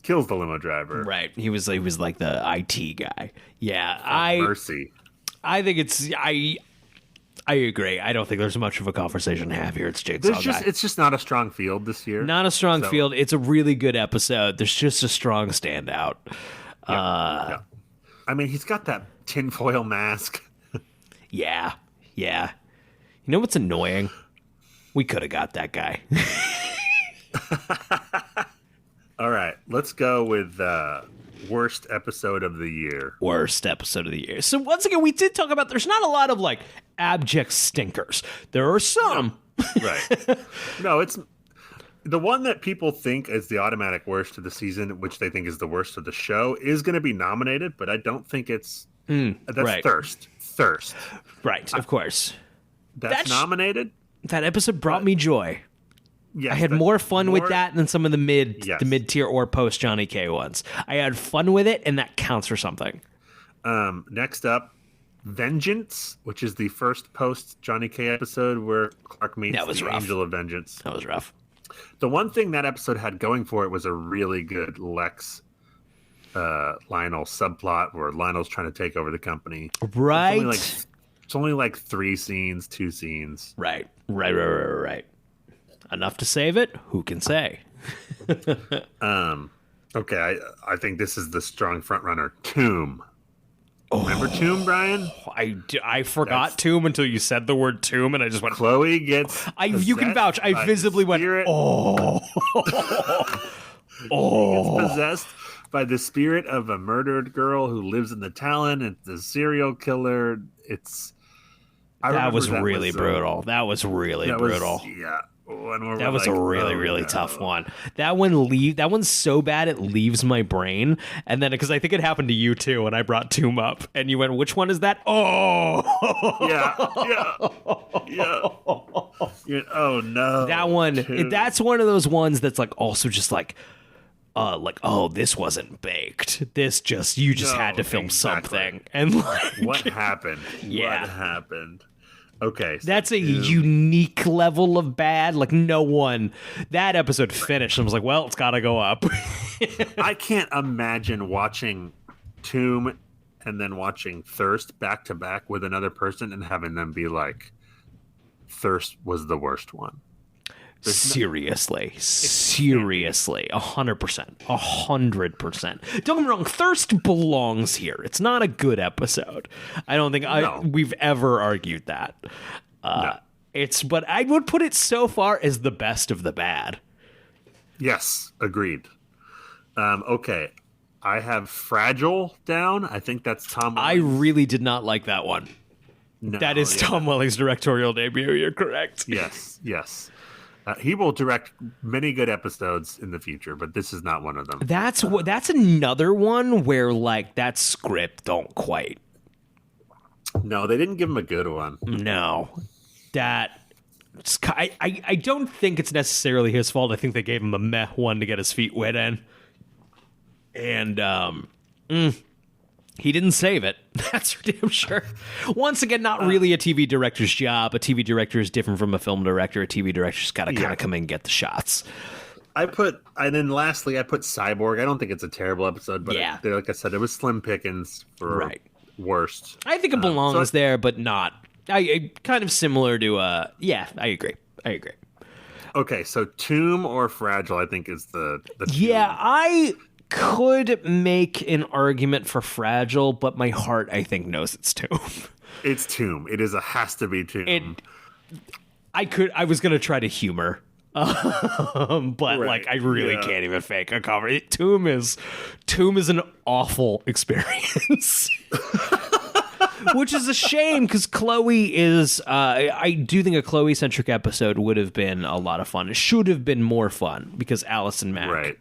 Kills the limo driver. Right. He was like the IT guy. Yeah. Mercy. I think it's I agree. I don't think there's much of a conversation to have here. It's Jigsaw Guy. It's just not a strong field this year. Not a strong field. It's a really good episode. There's just a strong standout. Yeah. I mean, he's got that tinfoil mask. Yeah. You know what's annoying? We could have got that guy. All right, let's go with worst episode of the year. Worst episode of the year. So once again, we did talk about there's not a lot of like abject stinkers. There are some. Right. No, it's the one that people think is the automatic worst of the season, which they think is the worst of the show, is going to be nominated, but I don't think it's that's right. Thirst. Right, of course. That's nominated. That episode brought me joy. Yes, I had more fun with that than some of the Yes. mid tier or post Johnny K ones. I had fun with it, and that counts for something. Next up, Vengeance, which is the first post Johnny K episode where Clark meets the Angel of Vengeance. That was rough. The one thing that episode had going for it was a really good Lex Lionel subplot where Lionel's trying to take over the company. Right. It's only like 2 scenes. Right. Enough to save it? Who can say? Okay, I think this is the strong front runner. Tomb. Remember Tomb, Brian? I forgot Tomb until you said the word Tomb, and I just went. Chloe gets. You can vouch. I visibly went. Oh. She gets possessed by the spirit of a murdered girl who lives in the Talon. It's a serial killer. That was really brutal. That was really brutal. Yeah. That was a really tough one. That one's so bad it leaves my brain. And then because I think it happened to you too, when I brought Tomb up, and you went, "Which one is that?" Oh, yeah. Oh no, that one. That's one of those ones that's like also just like, oh, this wasn't baked. This just had to film something. And like, what happened? Yeah, what happened? Okay, so that's a unique level of bad. Like no one. That episode finished and was like, well, it's got to go up. I can't imagine watching Tomb and then watching Thirst back to back with another person and having them be like, Thirst was the worst one. Seriously, 100%, 100%. Don't get me wrong, Thirst belongs here. It's not a good episode. I don't think we've ever argued that. No. But I would put it so far as the best of the bad. Yes, agreed. Okay, I have Fragile down. I think that's Tom Welling. I really did not like that one. No, that is Tom Welling's directorial debut. You're correct. Yes. He will direct many good episodes in the future, but this is not one of them. That's another one where like that script don't quite. No, they didn't give him a good one. No, I don't think it's necessarily his fault. I think they gave him a meh one to get his feet wet in, and he didn't save it. That's for damn sure. Once again, not really a TV director's job. A TV director is different from a film director. A TV director's got to kind of come in and get the shots. And then lastly, I put Cyborg. I don't think it's a terrible episode, but like I said, it was slim pickings for worst. I think it belongs there, but not. I kind of similar to. I agree. Okay, so Tomb or Fragile, I think is the yeah. I could make an argument for Fragile, but my heart, I think, knows it's Tomb. It's Tomb. It has to be Tomb. I was gonna try to humor, but like I really can't even fake a cover. Tomb is an awful experience. Which is a shame because Chloe is. I do think a Chloe-centric episode would have been a lot of fun. It should have been more fun because Allison Mack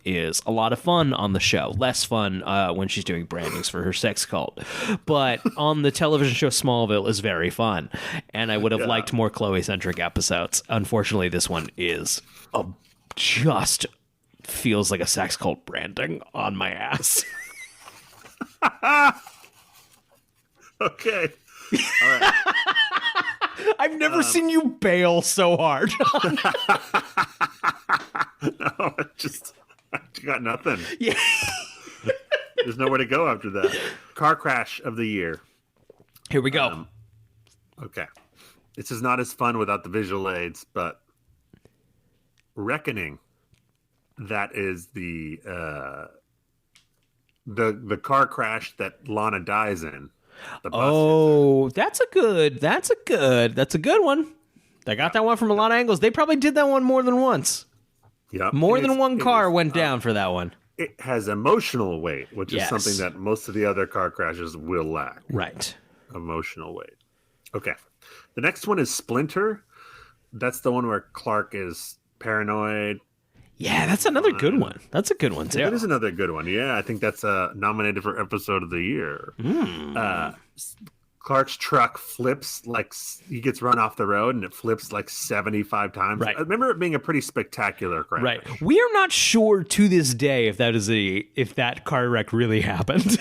is a lot of fun on the show. Less fun when she's doing brandings for her sex cult. But on the television show Smallville is very fun. And I would have liked more Chloe-centric episodes. Unfortunately, this one is just feels like a sex cult branding on my ass. Okay. All right. I've never seen you bail so hard. No, I got nothing. Yeah. There's nowhere to go after that. Car crash of the year. Here we go. Okay. This is not as fun without the visual aids, but Reckoning. That is the car crash that Lana dies in. The bus Oh, that's a good one. They got that one from a lot of angles. They probably did that one more than once. Yep. More than one car went down for that one. It has emotional weight, which Yes. is something that most of the other car crashes will lack. Right. Emotional weight. Okay. The next one is Splinter. That's the one where Clark is paranoid. Yeah, that's another good one. That's a good one, too. That is another good one. Yeah, I think that's nominated for episode of the year. Clark's truck flips like he gets run off the road, and it flips like 75 times. Right. I remember it being a pretty spectacular crash. Right. We are not sure to this day if that car wreck really happened.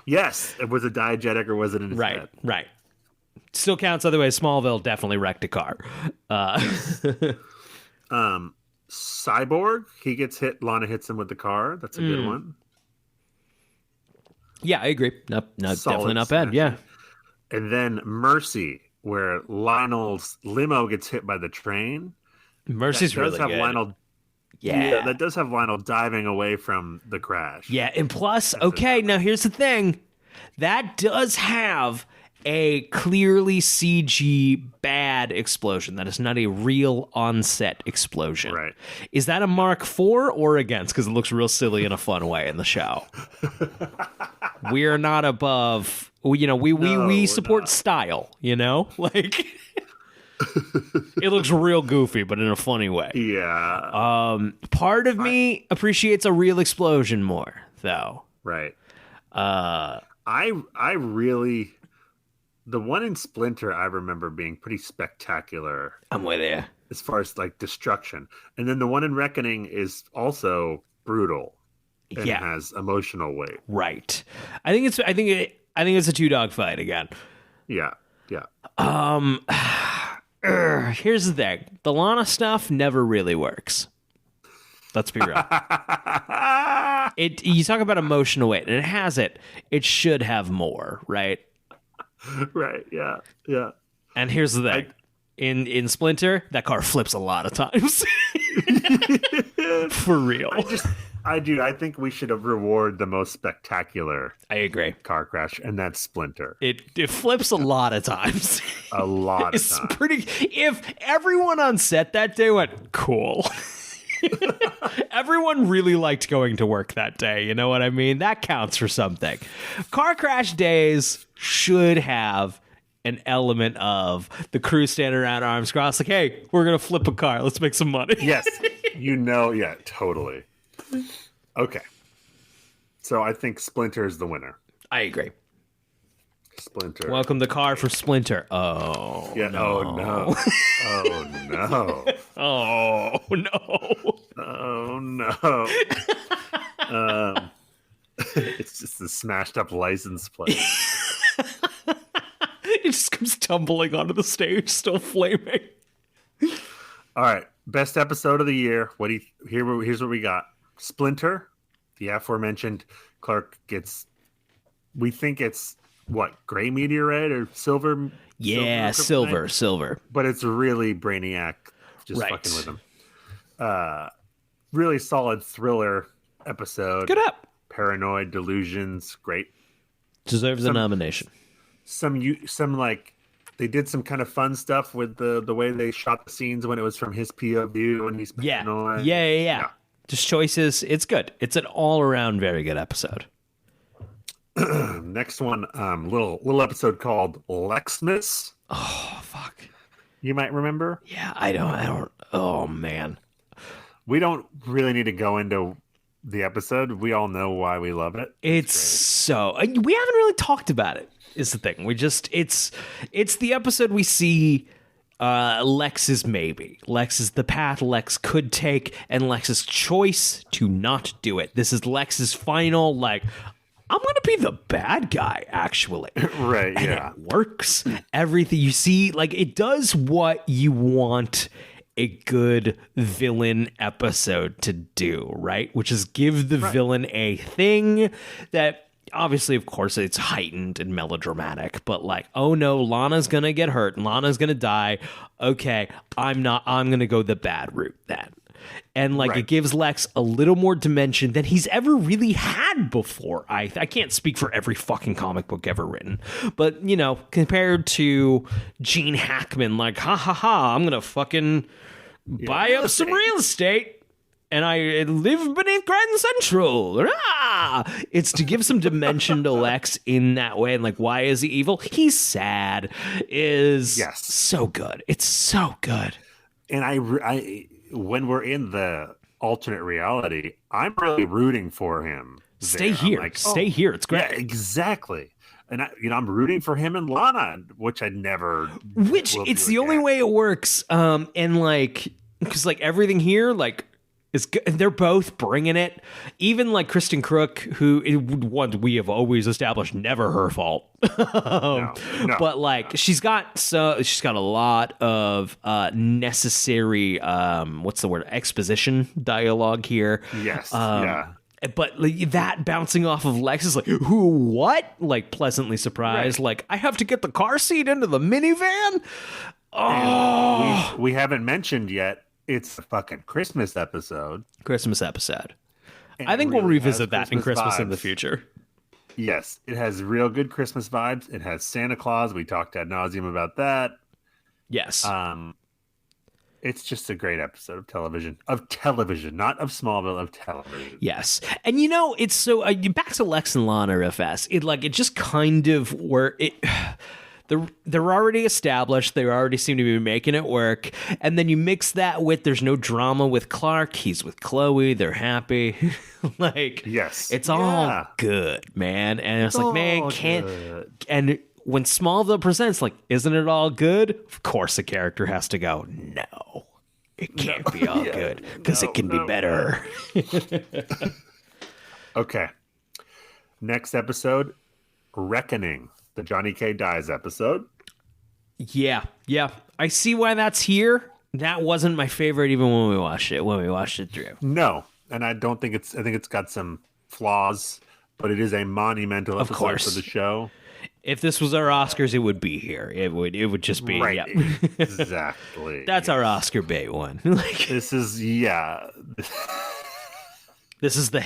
Yes, it was a diegetic or was it in his head? Right. Still counts other way. Smallville definitely wrecked a car. Cyborg, he gets hit. Lana hits him with the car. That's a good one. Yeah, I agree. No, Solid definitely not bad. smash. Yeah. And then Mercy, where Lionel's limo gets hit by the train. Mercy's That does really have good. Lionel. Yeah. That does have Lionel diving away from the crash. Yeah, and plus, okay, now here's the thing. That does have a clearly CG bad explosion. That is not a real on-set explosion. Right. Is that a Mark IV or against? Because it looks real silly in a fun way in the show. We are not above. We No, we're support not. style. Like it looks real goofy, but in a funny way. Yeah. Part of me appreciates a real explosion more, though. Right. I really, the one in Splinter I remember being pretty spectacular I'm with you. as far as like destruction, and then the one in Reckoning is also brutal and Yeah. has emotional weight. Right. I think it's a two dog fight again. Yeah. Yeah. Here's the thing: the Lana stuff never really works. Let's be real. You talk about emotional weight, and it has it. It should have more, right? Right. Yeah. Yeah. And here's the thing: in Splinter, that car flips a lot of times. For real. I think we should have reward the most spectacular I agree. car crash, and that's Splinter. It flips a lot of times. A lot of It's times. pretty. If everyone on set that day went cool. Everyone really liked going to work that day. You know what I mean? That counts for something. Car crash days should have an element of the crew standing around arms crossed, like, hey, we're going to flip a car. Let's make some money. Yes. Yeah, totally. Okay. So I think Splinter is the winner. I agree. Splinter. Welcome the car for Splinter. Oh, Yeah. no. Oh, no. Oh, no. Oh, no. Oh, no. It's just the smashed up license plate. It just comes tumbling onto the stage, still flaming. All right. Best episode of the year. Here's what we got. Splinter, the aforementioned Clark gets, we think it's what, gray meteorite or silver? Yeah, kryptonite? silver. But it's really Brainiac just Right. fucking with him. Really solid thriller episode. Good up. Paranoid delusions, great. Deserves a nomination. Some like they did some kind of fun stuff with the way they shot the scenes when it was from his POV when he's Yeah. paranoid. Yeah. Just choices. It's good. It's an all-around very good episode. Next one, little episode called Lexmas. Oh, fuck. You might remember. Yeah, I don't. Oh, man. We don't really need to go into the episode. We all know why we love it. It's so. We haven't really talked about it, is the thing. It's the episode we see Lex's maybe. Lex is the path Lex could take, and Lex's choice to not do it. This is Lex's final, like, I'm going to be the bad guy, actually. Right, And yeah. it works. Everything you see, like, it does what you want a good villain episode to do, right? Which is give the villain a thing that obviously, of course, it's heightened and melodramatic, but like, oh no, Lana's gonna get hurt, Lana's gonna die. Okay, I'm gonna go the bad route then. And like, it gives Lex a little more dimension than he's ever really had before. I can't speak for every fucking comic book ever written, but you know, compared to Gene Hackman, like, ha ha ha, I'm gonna fucking buy up some real estate. And I live beneath Grand Central. Ah! It's to give some dimension to Lex in that way. And like, why is he evil? He's sad. So good. It's so good. And I when we're in the alternate reality, I'm really rooting for him. Stay here. Like, stay here. It's great. Yeah, exactly. And I'm rooting for him and Lana, which I never. Which it's the only way it works. And like, because like everything here, like. Is good. They're both bringing it. Even like Kristen Crook, who we have always established never her fault. No. But like she's got a lot of necessary what's the word, exposition dialogue here. Yes. But like, that bouncing off of Lex is like, who, what? Like pleasantly surprised. Right. Like, I have to get the car seat into the minivan. Oh, we haven't mentioned yet. It's a fucking Christmas episode. And I think we'll revisit that in Christmas in the future. Yes, it has real good Christmas vibes. It has Santa Claus. We talked ad nauseum about that. Yes. It's just a great episode of television, not of Smallville, of television. Yes. And you know, it's so back to Lex and Lana real fast. It just kind of where it. They're already established. They already seem to be making it work. And then you mix that with there's no drama with Clark. He's with Chloe. They're happy. Like, yes, it's all good, man. And it's like, man, can't. Good. And when Smallville presents, like, isn't it all good? Of course, a character has to go, no, it can't be all good because it can be better. Okay. Next episode, Reckoning. The Johnny K. Dies episode. Yeah. I see why that's here. That wasn't my favorite even when we watched it through. No, and I don't think I think it's got some flaws, but it is a monumental episode for the show. If this was our Oscars, it would be here. It would just be right. Yeah. Exactly. That's our Oscar bait one. Like, this is This is the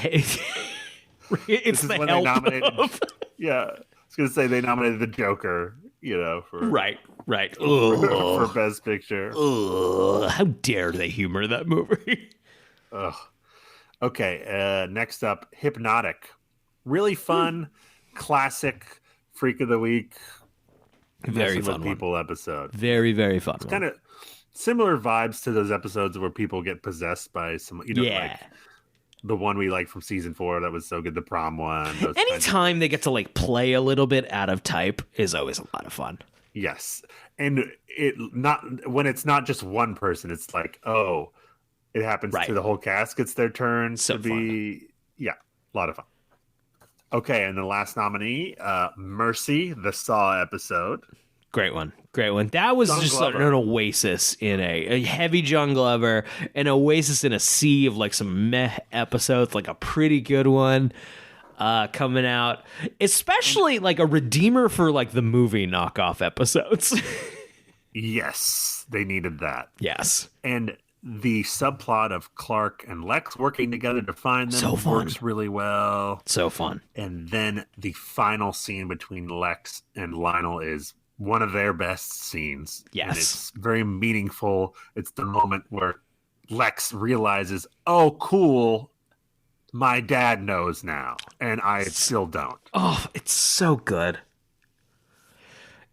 it's the when help they nominated. Of... Yeah. I was gonna say they nominated the Joker, for right for Best Picture. How dare they humor that movie? Okay, next up, Hypnotic, really fun, classic Freak of the Week, very fun people episode. Very very fun. It's kind of similar vibes to those episodes where people get possessed by some, like the one we like from season 4 that was so good, the prom one. Anytime they get to like play a little bit out of type is always a lot of fun. Yes, and when it's not just one person, it's like, oh, it happens to the whole cast gets their turn to be fun. A lot of fun. Okay, and the last nominee, Mercy, the Saw episode. Great one. That was just an oasis in a heavy John Glover, an oasis in a sea of like some meh episodes, like a pretty good one coming out. Especially like a redeemer for like the movie knockoff episodes. Yes, they needed that. Yes. And the subplot of Clark and Lex working together to find them works really well. So fun. And then the final scene between Lex and Lionel is one of their best scenes. Yes. And it's very meaningful. It's the moment where Lex realizes, oh, cool, my dad knows now, and I still don't. Oh, it's so good.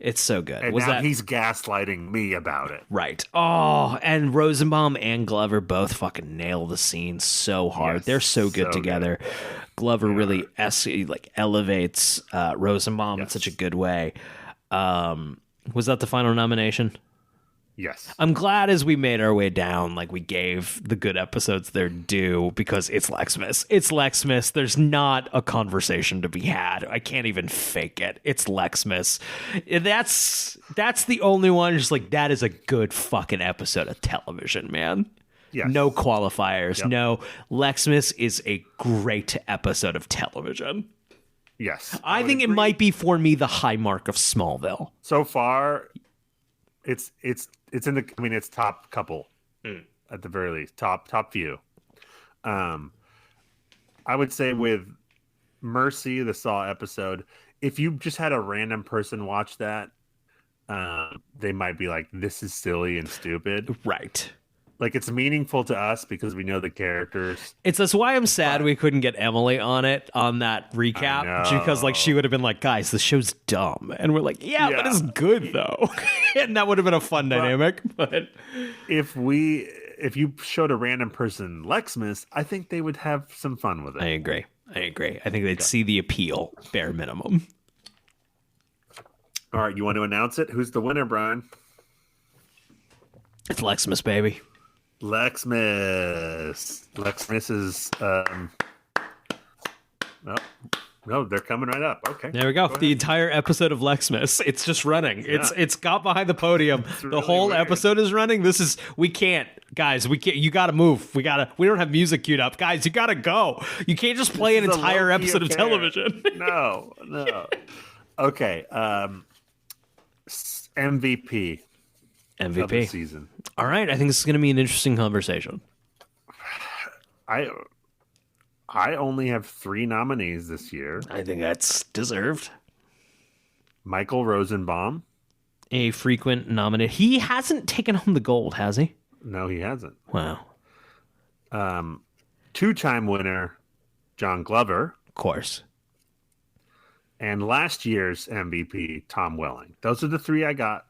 It's so good. And now he's gaslighting me about it. Right. Oh, and Rosenbaum and Glover both fucking nail the scene so hard. Yes, they're so good together. Good. Glover really elevates Rosenbaum in such a good way. Was that the final nomination? Yes. I'm glad as we made our way down, like we gave the good episodes their due because it's Lexmas. It's Lexmas. There's not a conversation to be had. I can't even fake it. It's Lexmas. That's the only one. Just like, that is a good fucking episode of television, man. Yes. No qualifiers. Yep. No, Lexmas is a great episode of television. Yes. I would think it agree. might be for me the high mark of Smallville. So far, it's in the. I mean, it's top couple at the very least. Top few. I would say with Mercy, the Saw episode, if you just had a random person watch that, they might be like, "This is silly and stupid." Right. Like, it's meaningful to us because we know the characters. That's why I'm sad we couldn't get Emily on that recap, I know. because like she would have been like, guys, this show's dumb, and we're like, yeah. But it's good though, and that would have been a fun dynamic. But If you showed a random person Lexmas, I think they would have some fun with it. I agree. I think they'd see the appeal, bare minimum. All right, you want to announce it? Who's the winner, Brian? It's Lexmas, baby. Lexmas. Lexmas is no, they're coming right up. Okay. There we go. The entire episode of Lexmas. It's just running. Yeah. It's got behind the podium. The really whole weird. episode is running. We can't, guys. We can't. You got to move. We don't have music queued up, guys. You got to go. You can't just play an This is a entire low-key episode of affair. television. No. Okay. MVP of the MVP. season. All right. I think this is going to be an interesting conversation. I only have 3 nominees this year. I think that's deserved. Michael Rosenbaum. A frequent nominee. He hasn't taken home the gold, has he? No, he hasn't. Wow. 2-time winner John Glover. Of course. And last year's MVP, Tom Welling. Those are the 3 I got.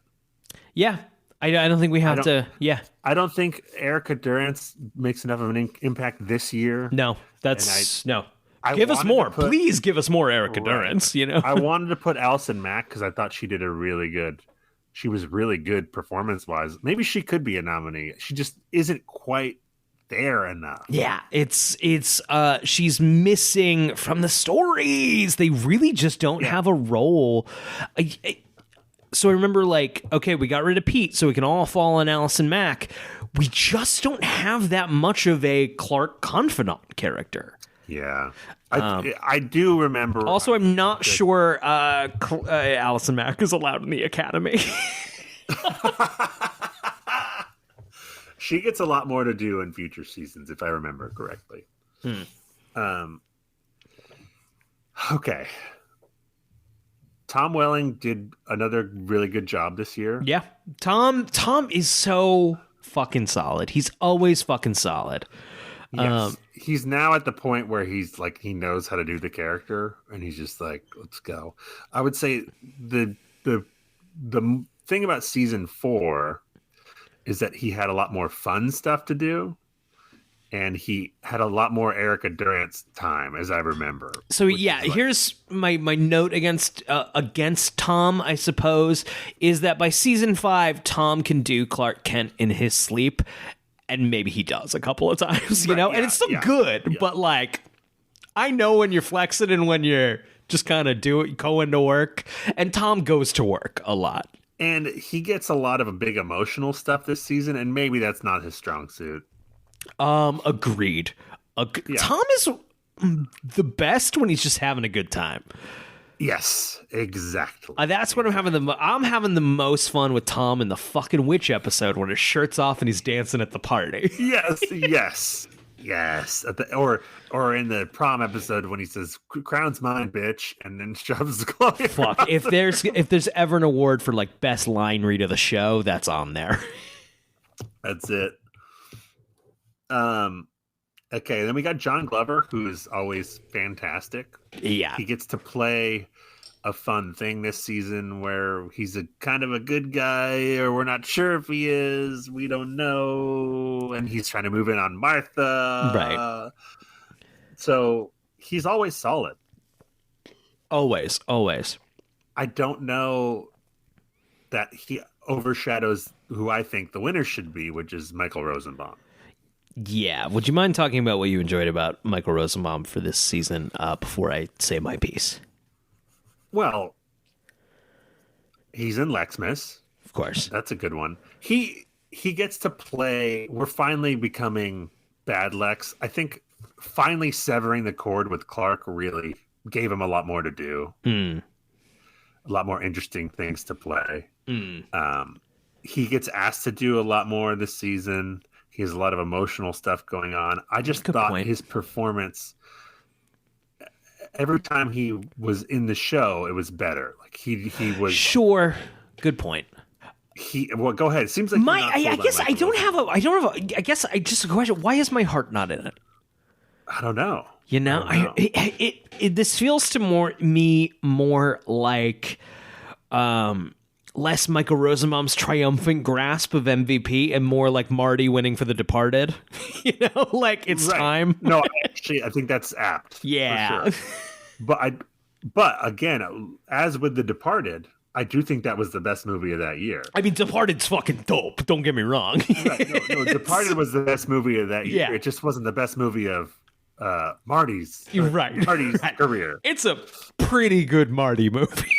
Yeah. I don't think we have to. Yeah. I don't think Erica Durance makes enough of an impact this year. No. That's no. I Give us wanted more. to put- Please give us more Erica Right. Durance, you know? I wanted to put Allison Mack because I thought she was really good performance-wise. Maybe she could be a nominee. She just isn't quite there enough. Yeah, it's she's missing from the stories. They really just don't have a role. So I remember, like, okay, we got rid of Pete, so we can all fall on Allison Mack. We just don't have that much of a Clark confidant character. Yeah. I do remember. Also, I'm not sure Allison Mack is allowed in the Academy. She gets a lot more to do in future seasons, if I remember correctly. Okay. Tom Welling did another really good job this year. Yeah, Tom is so fucking solid. He's always fucking solid. Yes. He's now at the point where he's like, he knows how to do the character, and he's just like, let's go. I would say the thing about season 4 is that he had a lot more fun stuff to do, and he had a lot more Erica Durance time, as I remember. So which yeah, is like- here's my note against Tom, I suppose, is that by season 5, Tom can do Clark Kent in his sleep, and maybe he does a couple of times, you know, and it's still good, but like, I know when you're flexing and when you're just kind of going to work, and Tom goes to work a lot. And he gets a lot of big emotional stuff this season, and maybe that's not his strong suit. Agreed. Tom is the best when he's just having a good time. Yes, exactly. That's when I'm having the most fun with Tom in the fucking witch episode when his shirt's off and he's dancing at the party. Yes. Or in the prom episode when he says, "Crown's mine, bitch," and then shoves the clothes. Fuck. If there's ever an award for like best line read of the show, that's on there. That's it. Okay, then we got John Glover, who is always fantastic. Yeah. He gets to play a fun thing this season where he's a kind of a good guy, or we're not sure if he is. We don't know, and he's trying to move in on Martha. Right. So he's always solid. Always. I don't know that he overshadows who I think the winner should be, which is Michael Rosenbaum. Yeah. Would you mind talking about what you enjoyed about Michael Rosenbaum for this season before I say my piece? Well, he's in Lexmas. Of course. That's a good one. He gets to play. We're finally becoming bad Lex. I think finally severing the cord with Clark really gave him a lot more to do, a lot more interesting things to play. He gets asked to do a lot more this season. He has a lot of emotional stuff going on. I just thought his performance, every time he was in the show, it was better. Like he was Sure. Good point. Well, go ahead. It seems like I guess I don't have a. I guess I just a question. Why is my heart not in it? I don't know. You know, this feels to me more like less Michael Rosenbaum's triumphant grasp of MVP and more like Marty winning for The Departed. You know, like it's time. No, actually, I think that's apt. Yeah. For sure. But again, as with The Departed, I do think that was the best movie of that year. I mean, Departed's fucking dope. Don't get me wrong. Right, no, Departed was the best movie of that year. Yeah. It just wasn't the best movie of Marty's Marty's career. It's a pretty good Marty movie.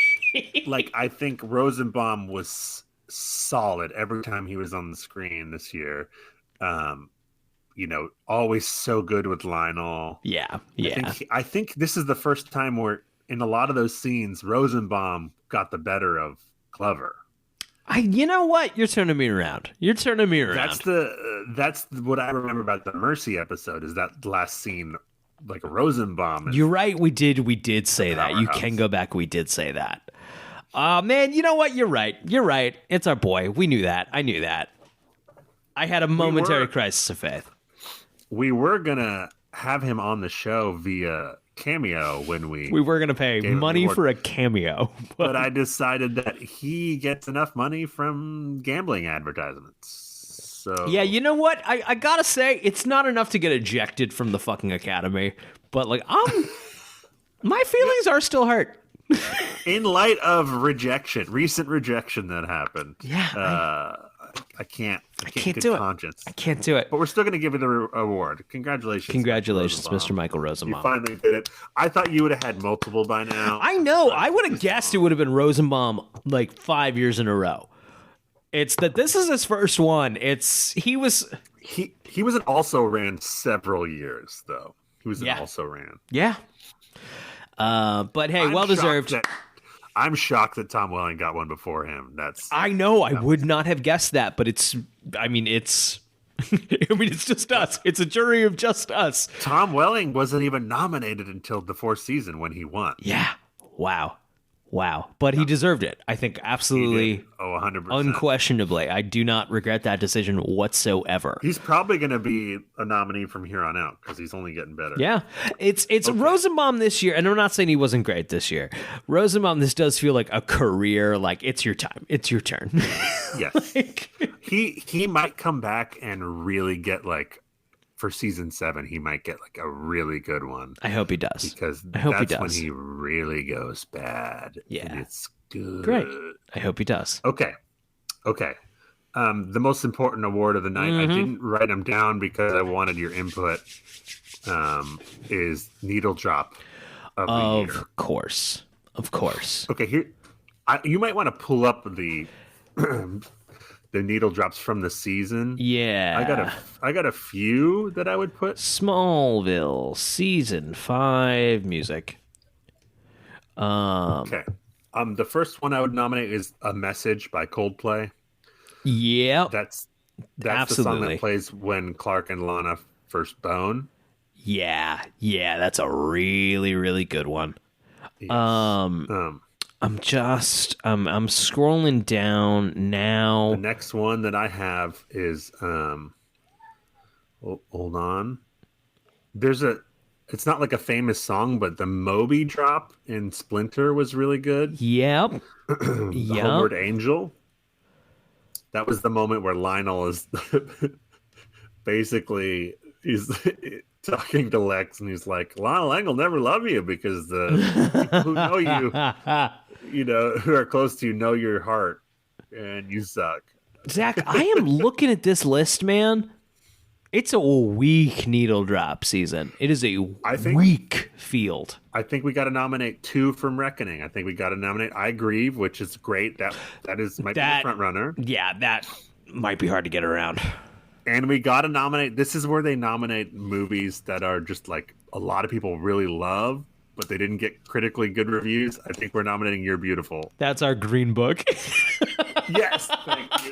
Like, I think Rosenbaum was solid every time he was on the screen this year. You know, always so good with Lionel. Yeah. I think this is the first time where in a lot of those scenes, Rosenbaum got the better of Glover. You know what? You're turning me around. That's what I remember about the Mercy episode is that last scene, like Rosenbaum. You're right. We did say that. You can go back. We did say that. Man, you know what? You're right. It's our boy. We knew that. I knew that. I had a momentary crisis of faith. We were gonna have him on the show via cameo when we were going to pay money for a cameo, but I decided that he gets enough money from gambling advertisements. So yeah, you know what? I gotta say, it's not enough to get ejected from the fucking Academy, but like, my feelings are still hurt. In light of recent rejection that happened. Yeah. I can't do it. Conscience. I can't do it. But we're still going to give you the award. Congratulations, Mr. Michael Rosenbaum. You finally did it. I thought you would have had multiple by now. I know. I would have guessed it would have been Rosenbaum like 5 years in a row. It's that this is his first one. He was an also ran several years though. He was an also ran. Yeah. But hey, well deserved. I'm shocked that Tom Welling got one before him. I know. I would not have guessed that, but it's just us. It's a jury of just us. Tom Welling wasn't even nominated until the fourth season when he won. Yeah. Wow. But he deserved it. I think absolutely. 100%. Unquestionably. I do not regret that decision whatsoever. He's probably going to be a nominee from here on out because he's only getting better. Yeah. It's okay. Rosenbaum this year, and I'm not saying he wasn't great this year. Rosenbaum, this does feel like a career, like it's your time. It's your turn. Yes. He might come back and really get like, for season 7, he might get like a really good one. I hope he does. Because that's when he really goes bad. Yeah. And it's good. Great. I hope he does. Okay. The most important award of the night, I didn't write them down because I wanted your input, is Needle Drop of the year. Of course. Okay, here, you might want to pull up the the needle drops from the season. Yeah. I got a few that I would put. Smallville season 5 music. Okay. The first one I would nominate is A Message by Coldplay. Yeah. That's absolutely the song that plays when Clark and Lana first bone. Yeah, that's a really, really good one. Yes. I'm scrolling down now. The next one that I have is hold on. It's not like a famous song, but the Moby drop in Splinter was really good. Yep. The Homeward Angel. That was the moment where Lionel is basically he's talking to Lex and he's like, Lionel Lang will never love you because the people who know you, who are close to you know your heart and you suck. Zach, I am looking at this list, man. It's a weak needle drop season. It is a weak field. I think we got to nominate 2 from Reckoning. I think we got to nominate I Grieve, which is great. That might be the front runner. Yeah, that might be hard to get around. And we got to nominate. This is where they nominate movies that are just like a lot of people really love, but they didn't get critically good reviews, I think we're nominating You're Beautiful. That's our green book. Yes, thank you.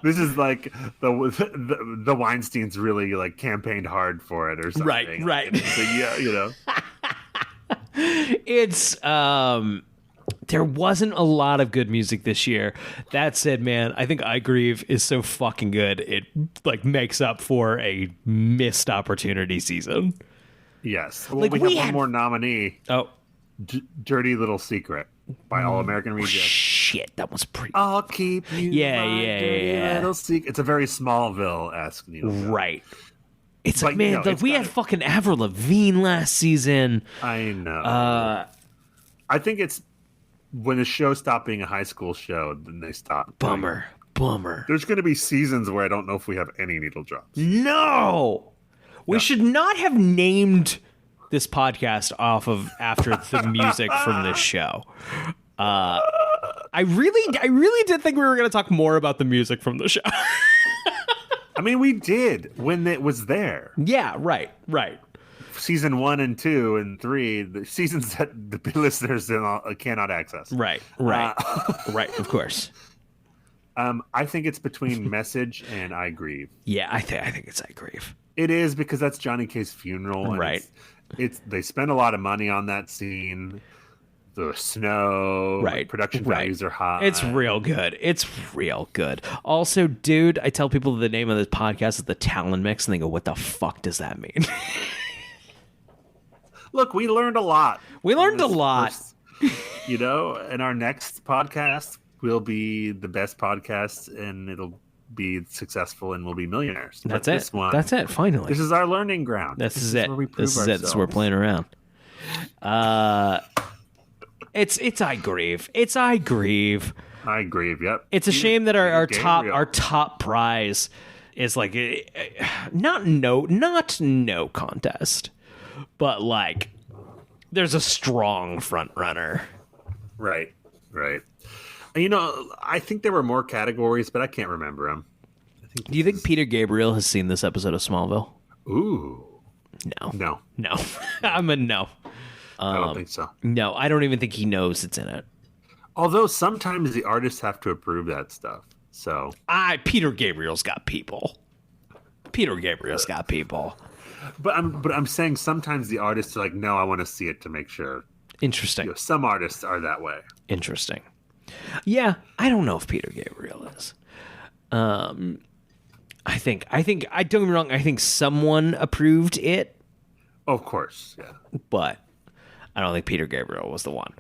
This is like the Weinsteins really like campaigned hard for it or something. Right. So, yeah, you know. It's there wasn't a lot of good music this year. That said, man, I think I Grieve is so fucking good. It like makes up for a missed opportunity season. Yes. Well, Like, we we have had- one more nominee, Oh Dirty Little Secret by All American Rejects. shit, that was pretty I'll keep you Yeah, my yeah, dirty yeah. little secret. It's a very Smallville-esque Neil. right. It's But, like, man, you know, like it's we got had it. fucking Avril Lavigne last season. I know. I think it's when the show stopped being a high school show, then they stopped. Bummer. There's going to be seasons where I don't know if we have any needle drops. No. We should not have named this podcast off of after the music from this show. I really did think we were going to talk more about the music from the show. I mean, we did when it was there. Yeah, right. Season 1 and 2 and 3, the seasons that the listeners cannot access. Right. Right, of course. I think it's between Message and I Grieve. Yeah, I think it's I Grieve. It is because that's Johnny K's funeral. And Right. It's they spent a lot of money on that scene. The snow, Right. production Right. values are high. It's real good. Also, dude, I tell people the name of this podcast is the Talon Mix, and they go, "What the fuck does that mean?" Look, we learned a lot. We learned from a this lot. first- you know, and our next podcast will be the best podcast, and it'll be successful, and we'll be millionaires. But That's this it. one, That's it. Finally, This is our learning ground. this is it. Where we prove This is it. This is where we're ourselves. playing around. It's I Grieve. It's I Grieve. I agree. Yep. It's a shame that our Gabriel. top prize is like not no contest, but like there's a strong front runner. Right. And, you know, I think there were more categories, but I can't remember them. Do you think Peter Gabriel has seen this episode of Smallville? Ooh, No. no, I'm a no. I don't think so. No, I don't even think he knows it's in it. Although sometimes the artists have to approve that stuff. So, Peter Gabriel's got people. but I'm saying sometimes the artists are like, no, I want to see it to make sure. Interesting. You know, some artists are that way. Interesting. Yeah, I don't know if Peter Gabriel is. I think I don't get me wrong, I think someone approved it, Of course, yeah. but I don't think Peter Gabriel was the one.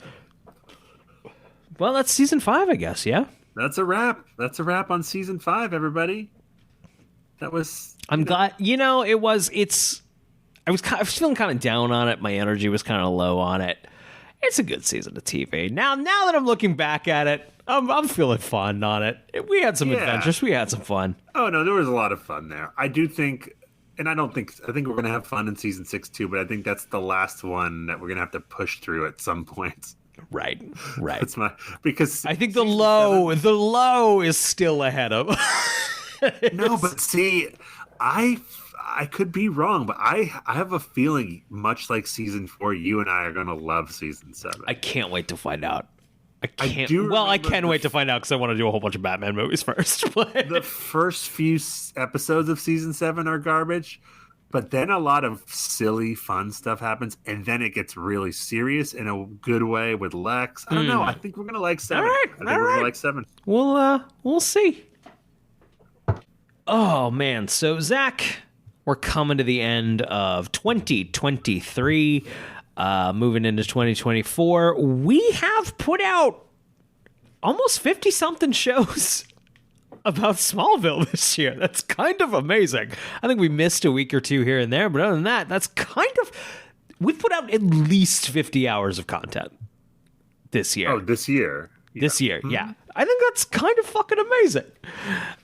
Well, that's season 5, I guess, yeah? That's a wrap. That's a wrap on season 5, everybody. That was. I'm glad, I was feeling kind of down on it. My energy was kind of low on it. It's a good season of TV. Now that I'm looking back at it, I'm feeling fun on it. We had some Yeah. adventures. We had some fun. Oh no, there was a lot of fun there. I do think, and I think we're gonna have fun in season 6 too. But I think that's the last one that we're gonna have to push through at some point. Right. That's because I think the season low is still ahead of. 7 no, but see, I could be wrong, but I have a feeling, much like season 4, you and I are gonna love season 7. I can't wait to find out. I can't. do I remember can the- wait to find out because I want to do a whole bunch of Batman movies first. But The first few episodes of season 7 are garbage, but then a lot of silly, fun stuff happens, and then it gets really serious in a good way with Lex. I don't know. I think we're gonna like 7. All right, I think all we're right. gonna like 7. we'll see. Oh man, so Zach, we're coming to the end of 2023, moving into 2024. We have put out almost 50-something shows about Smallville this year. That's kind of amazing. I think we missed a week or two here and there, but other than that, that's kind of... We've put out at least 50 hours of content this year. Oh, this year. This year, yeah. I think that's kind of fucking amazing.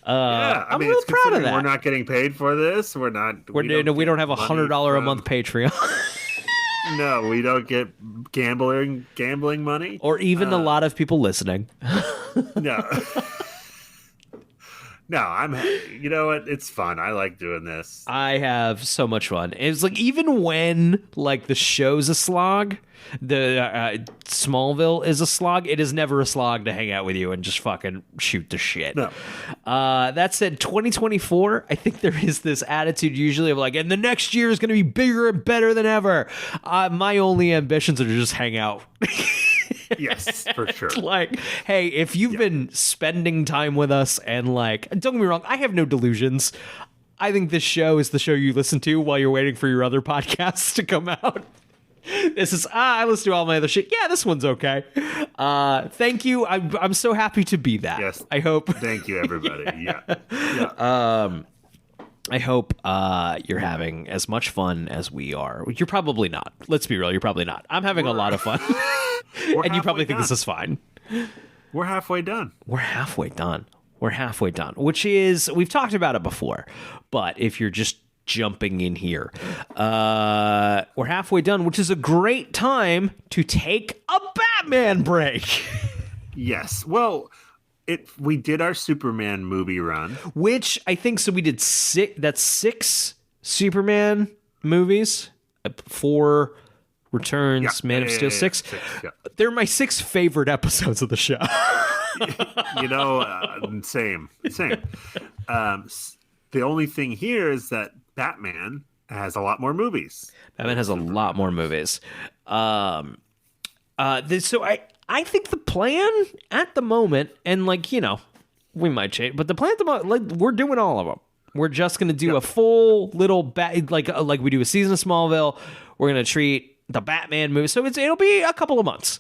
Yeah, I'm mean, real it's proud of considering that. We're not getting paid for this. We're not. We don't have a get $100 money a month Patreon, from- No, we don't get gambling money. or even a lot of people listening. No. No, you know what? It's fun. I like doing this. I have so much fun. It's like even when like the show's a slog, the Smallville is a slog. It is never a slog to hang out with you and just fucking shoot the shit. No. That said, 2024, I think there is this attitude usually of like, and the next year is going to be bigger and better than ever. My only ambitions are to just hang out. Yes, for sure. Like, hey, if you've been spending time with us and like, don't get me wrong, I have no delusions. I think this show is the show you listen to while you're waiting for your other podcasts to come out. This is I listen to all my other shit. Yeah, this one's okay. Thank you. I'm so happy to be that. Yes. I hope. Thank you, everybody. Yeah. I hope you're having as much fun as we are. You're probably not. Let's be real. You're probably not. I'm having a lot of fun. And you probably think this is fine. We're halfway done. We're halfway done. Which is, we've talked about it before, but if you're just jumping in here, we're halfway done, which is a great time to take a Batman break. Yes. Well, we did our Superman movie run, which I think, so we did six Superman movies, 4 Returns, Man of Steel 6. They're my 6 favorite episodes of the show. You know, same. The only thing here is that Batman has a lot more movies. Batman has a lot more movies. So I think the plan at the moment, and like, you know, we might change, but the plan at the moment, like, we're doing all of them. We're just going to do a full little like we do a season of Smallville. We're going to treat the Batman movie. So it'll be a couple of months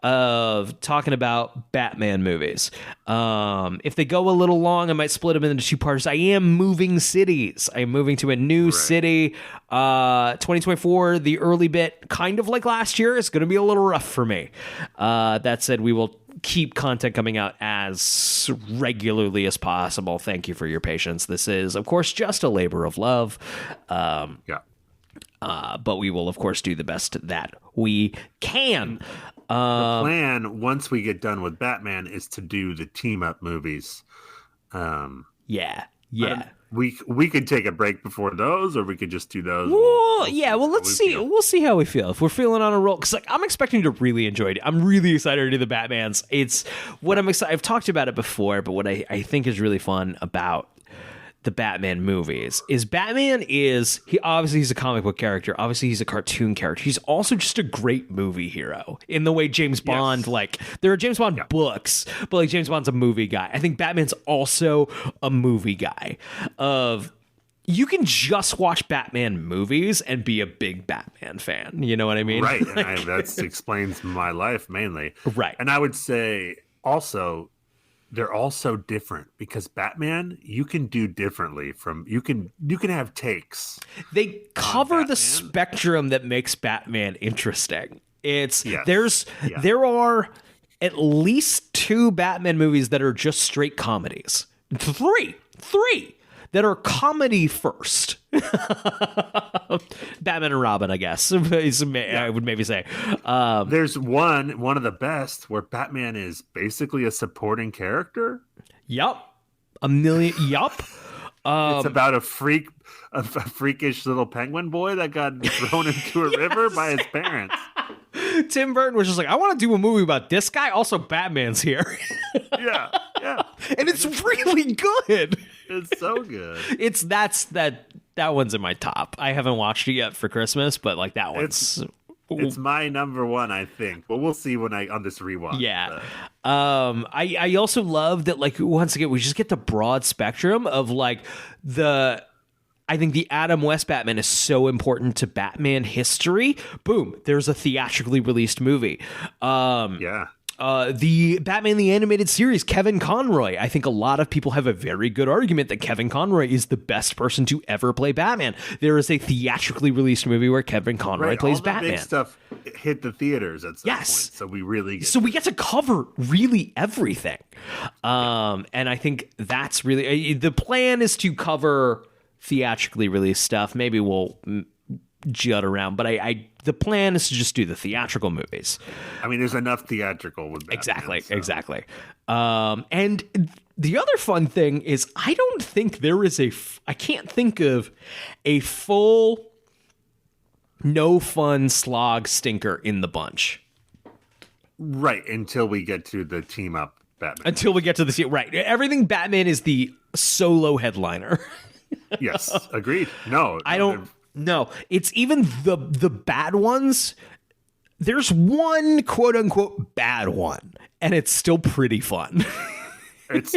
of talking about Batman movies. If they go a little long, I might split them into 2 parts. I am moving cities. I am moving to a new city. 2024, the early bit, kind of like last year, is going to be a little rough for me. That said, we will keep content coming out as regularly as possible. Thank you for your patience. This is, of course, just a labor of love. But we will, of course, do the best that we can. The plan, once we get done with Batman, is to do the team-up movies. Yeah. We could take a break before those, or we could just do those. Well, let's see. We'll see how we feel. If we're feeling on a roll, because like, I'm expecting to really enjoy it. I'm really excited to do the Batmans. It's what I'm excited. I've talked about it before, but what I think is really fun about the Batman movies is he's a comic book character. Obviously he's a cartoon character. He's also just a great movie hero in the way James Bond, like there are James Bond books, but like James Bond's a movie guy. I think Batman's also a movie guy you can just watch Batman movies and be a big Batman fan. You know what I mean? Right. And that explains my life mainly. Right. And I would say also, they're all so different because Batman you can do differently from you can have takes. They cover the spectrum that makes Batman interesting. There are at least 2 Batman movies that are just straight comedies. Three that are comedy first. Batman and Robin, I guess. I would maybe say. There's one of the best where Batman is basically a supporting character. Yup. Yup. It's about a freakish little penguin boy that got thrown into a river by his parents. Tim Burton was just like, I want to do a movie about this guy. Also, Batman's here. Yeah. And it's really good. It's so good. That one's in my top. I haven't watched it yet for Christmas, but like that one's it's my number 1, I think. But we'll see when on this rewatch. Yeah. I also love that, like, once again, we just get the broad spectrum of like I think the Adam West Batman is so important to Batman history. Boom, there's a theatrically released movie. The Batman the Animated Series, Kevin Conroy. I think a lot of people have a very good argument that Kevin Conroy is the best person to ever play Batman. There is a theatrically released movie where Kevin Conroy plays all the Batman. Big stuff hit the theaters at some point, so we get to cover really everything. And I think that's really the plan is to cover theatrically released stuff. Maybe we'll jut around. But the plan is to just do the theatrical movies. I mean, there's enough theatrical with Batman. Exactly. And the other fun thing is I don't think there is I can't think of a full no fun slog stinker in the bunch. Right, until we get to the team up Batman. Until we get to the right. Everything Batman is the solo headliner. Yes, agreed. No, I don't know. It's even the bad ones. There's one quote unquote bad one, and it's still pretty fun. It's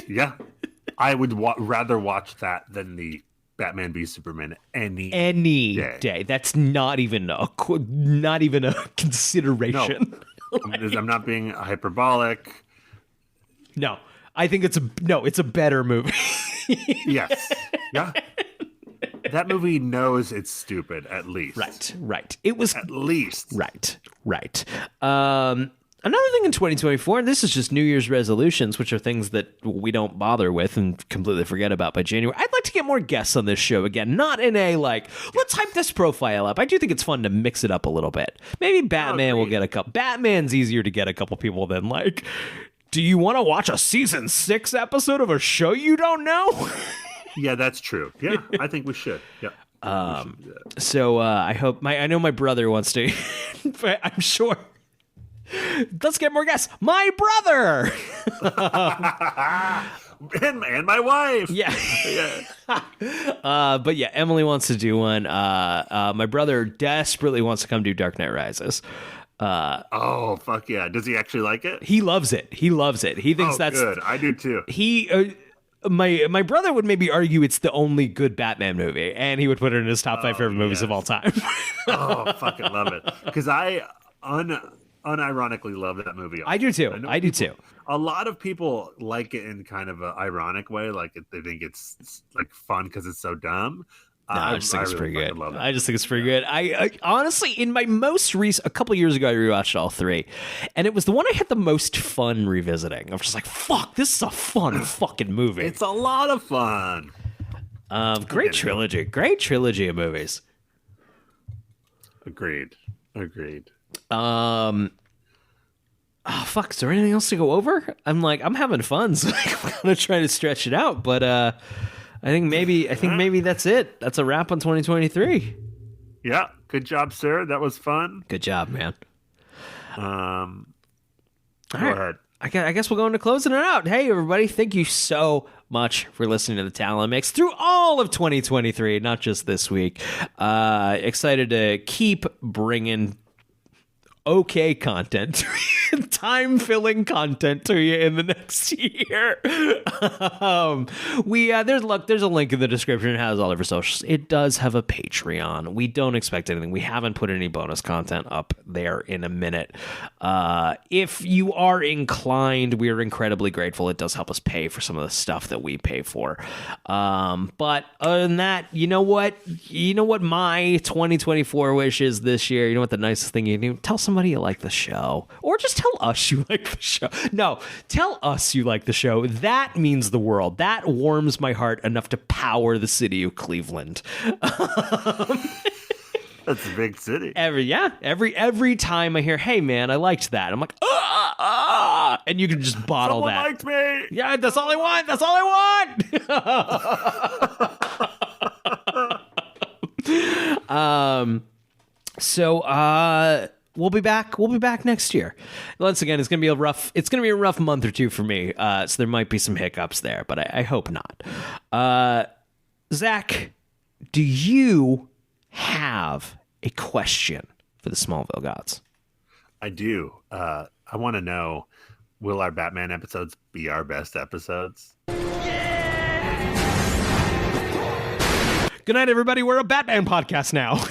I would rather watch that than the Batman v Superman any day. That's not even a consideration. No. I'm not being hyperbolic. No, I think it's a better movie. Yes. Yeah. That movie knows it's stupid, at least. Right. It was at least. Right. Another thing in 2024, and this is just New Year's resolutions, which are things that we don't bother with and completely forget about by January. I'd like to get more guests on this show again, not in a let's hype this profile up. I do think it's fun to mix it up a little bit. Maybe Batman will get a couple. Batman's easier to get a couple people than do you want to watch a season 6 episode of a show you don't know? Yeah, that's true. Yeah, I think we should. Yeah. So I know my brother wants to, but I'm sure. Let's get more guests. My brother. and my wife. Yeah. But yeah, Emily wants to do one. My brother desperately wants to come do Dark Knight Rises. Oh, fuck yeah. Does he actually like it? He loves it. He thinks that's good. I do too. My brother would maybe argue it's the only good Batman movie, and he would put it in his top 5 favorite movies of all time. Oh, fucking love it. Because I unironically love that movie. I do too. A lot of people like it in kind of an ironic way, they think it's fun because it's so dumb. No, I just think it's pretty good. I just think it's pretty good. I honestly, in my most recent, a couple years ago, I rewatched all 3, and it was the one I had the most fun revisiting. I was just like, "Fuck, this is a fun fucking movie." It's a lot of fun. Great trilogy of movies. Agreed. Oh fuck! Is there anything else to go over? I'm having fun, so I'm gonna try to stretch it out. But I think maybe that's it. That's a wrap on 2023. Yeah, good job, sir. That was fun. Good job, man. Go ahead. I guess we'll go into closing it out. Hey, everybody, thank you so much for listening to the Talent Mix through all of 2023, not just this week. Excited to keep bringing okay content, time-filling content to you in the next year. There's a link in the description. It has all of our socials. It does have a Patreon. We don't expect anything. We haven't put any bonus content up there in a minute. If you are inclined, we are incredibly grateful. It does help us pay for some of the stuff that we pay for. But other than that, you know what my 2024 wish is this year? You know what the nicest thing you can do? Tell somebody you like the show, or just tell us you like the show. No, tell us you like the show. That means the world. That warms my heart enough to power the city of Cleveland. That's a big city. Every time I hear, "Hey man, I liked that," I'm like, and you can just bottle Someone that. liked me. Yeah, that's all I want. That's all I want. So we'll be back. We'll be back next year. Once again, it's gonna be a rough month or two for me. So there might be some hiccups there, but I hope not. Zach, do you have a question for the Smallville gods? I do. I want to know, will our Batman episodes be our best episodes? Good night, everybody. We're a Batman podcast now.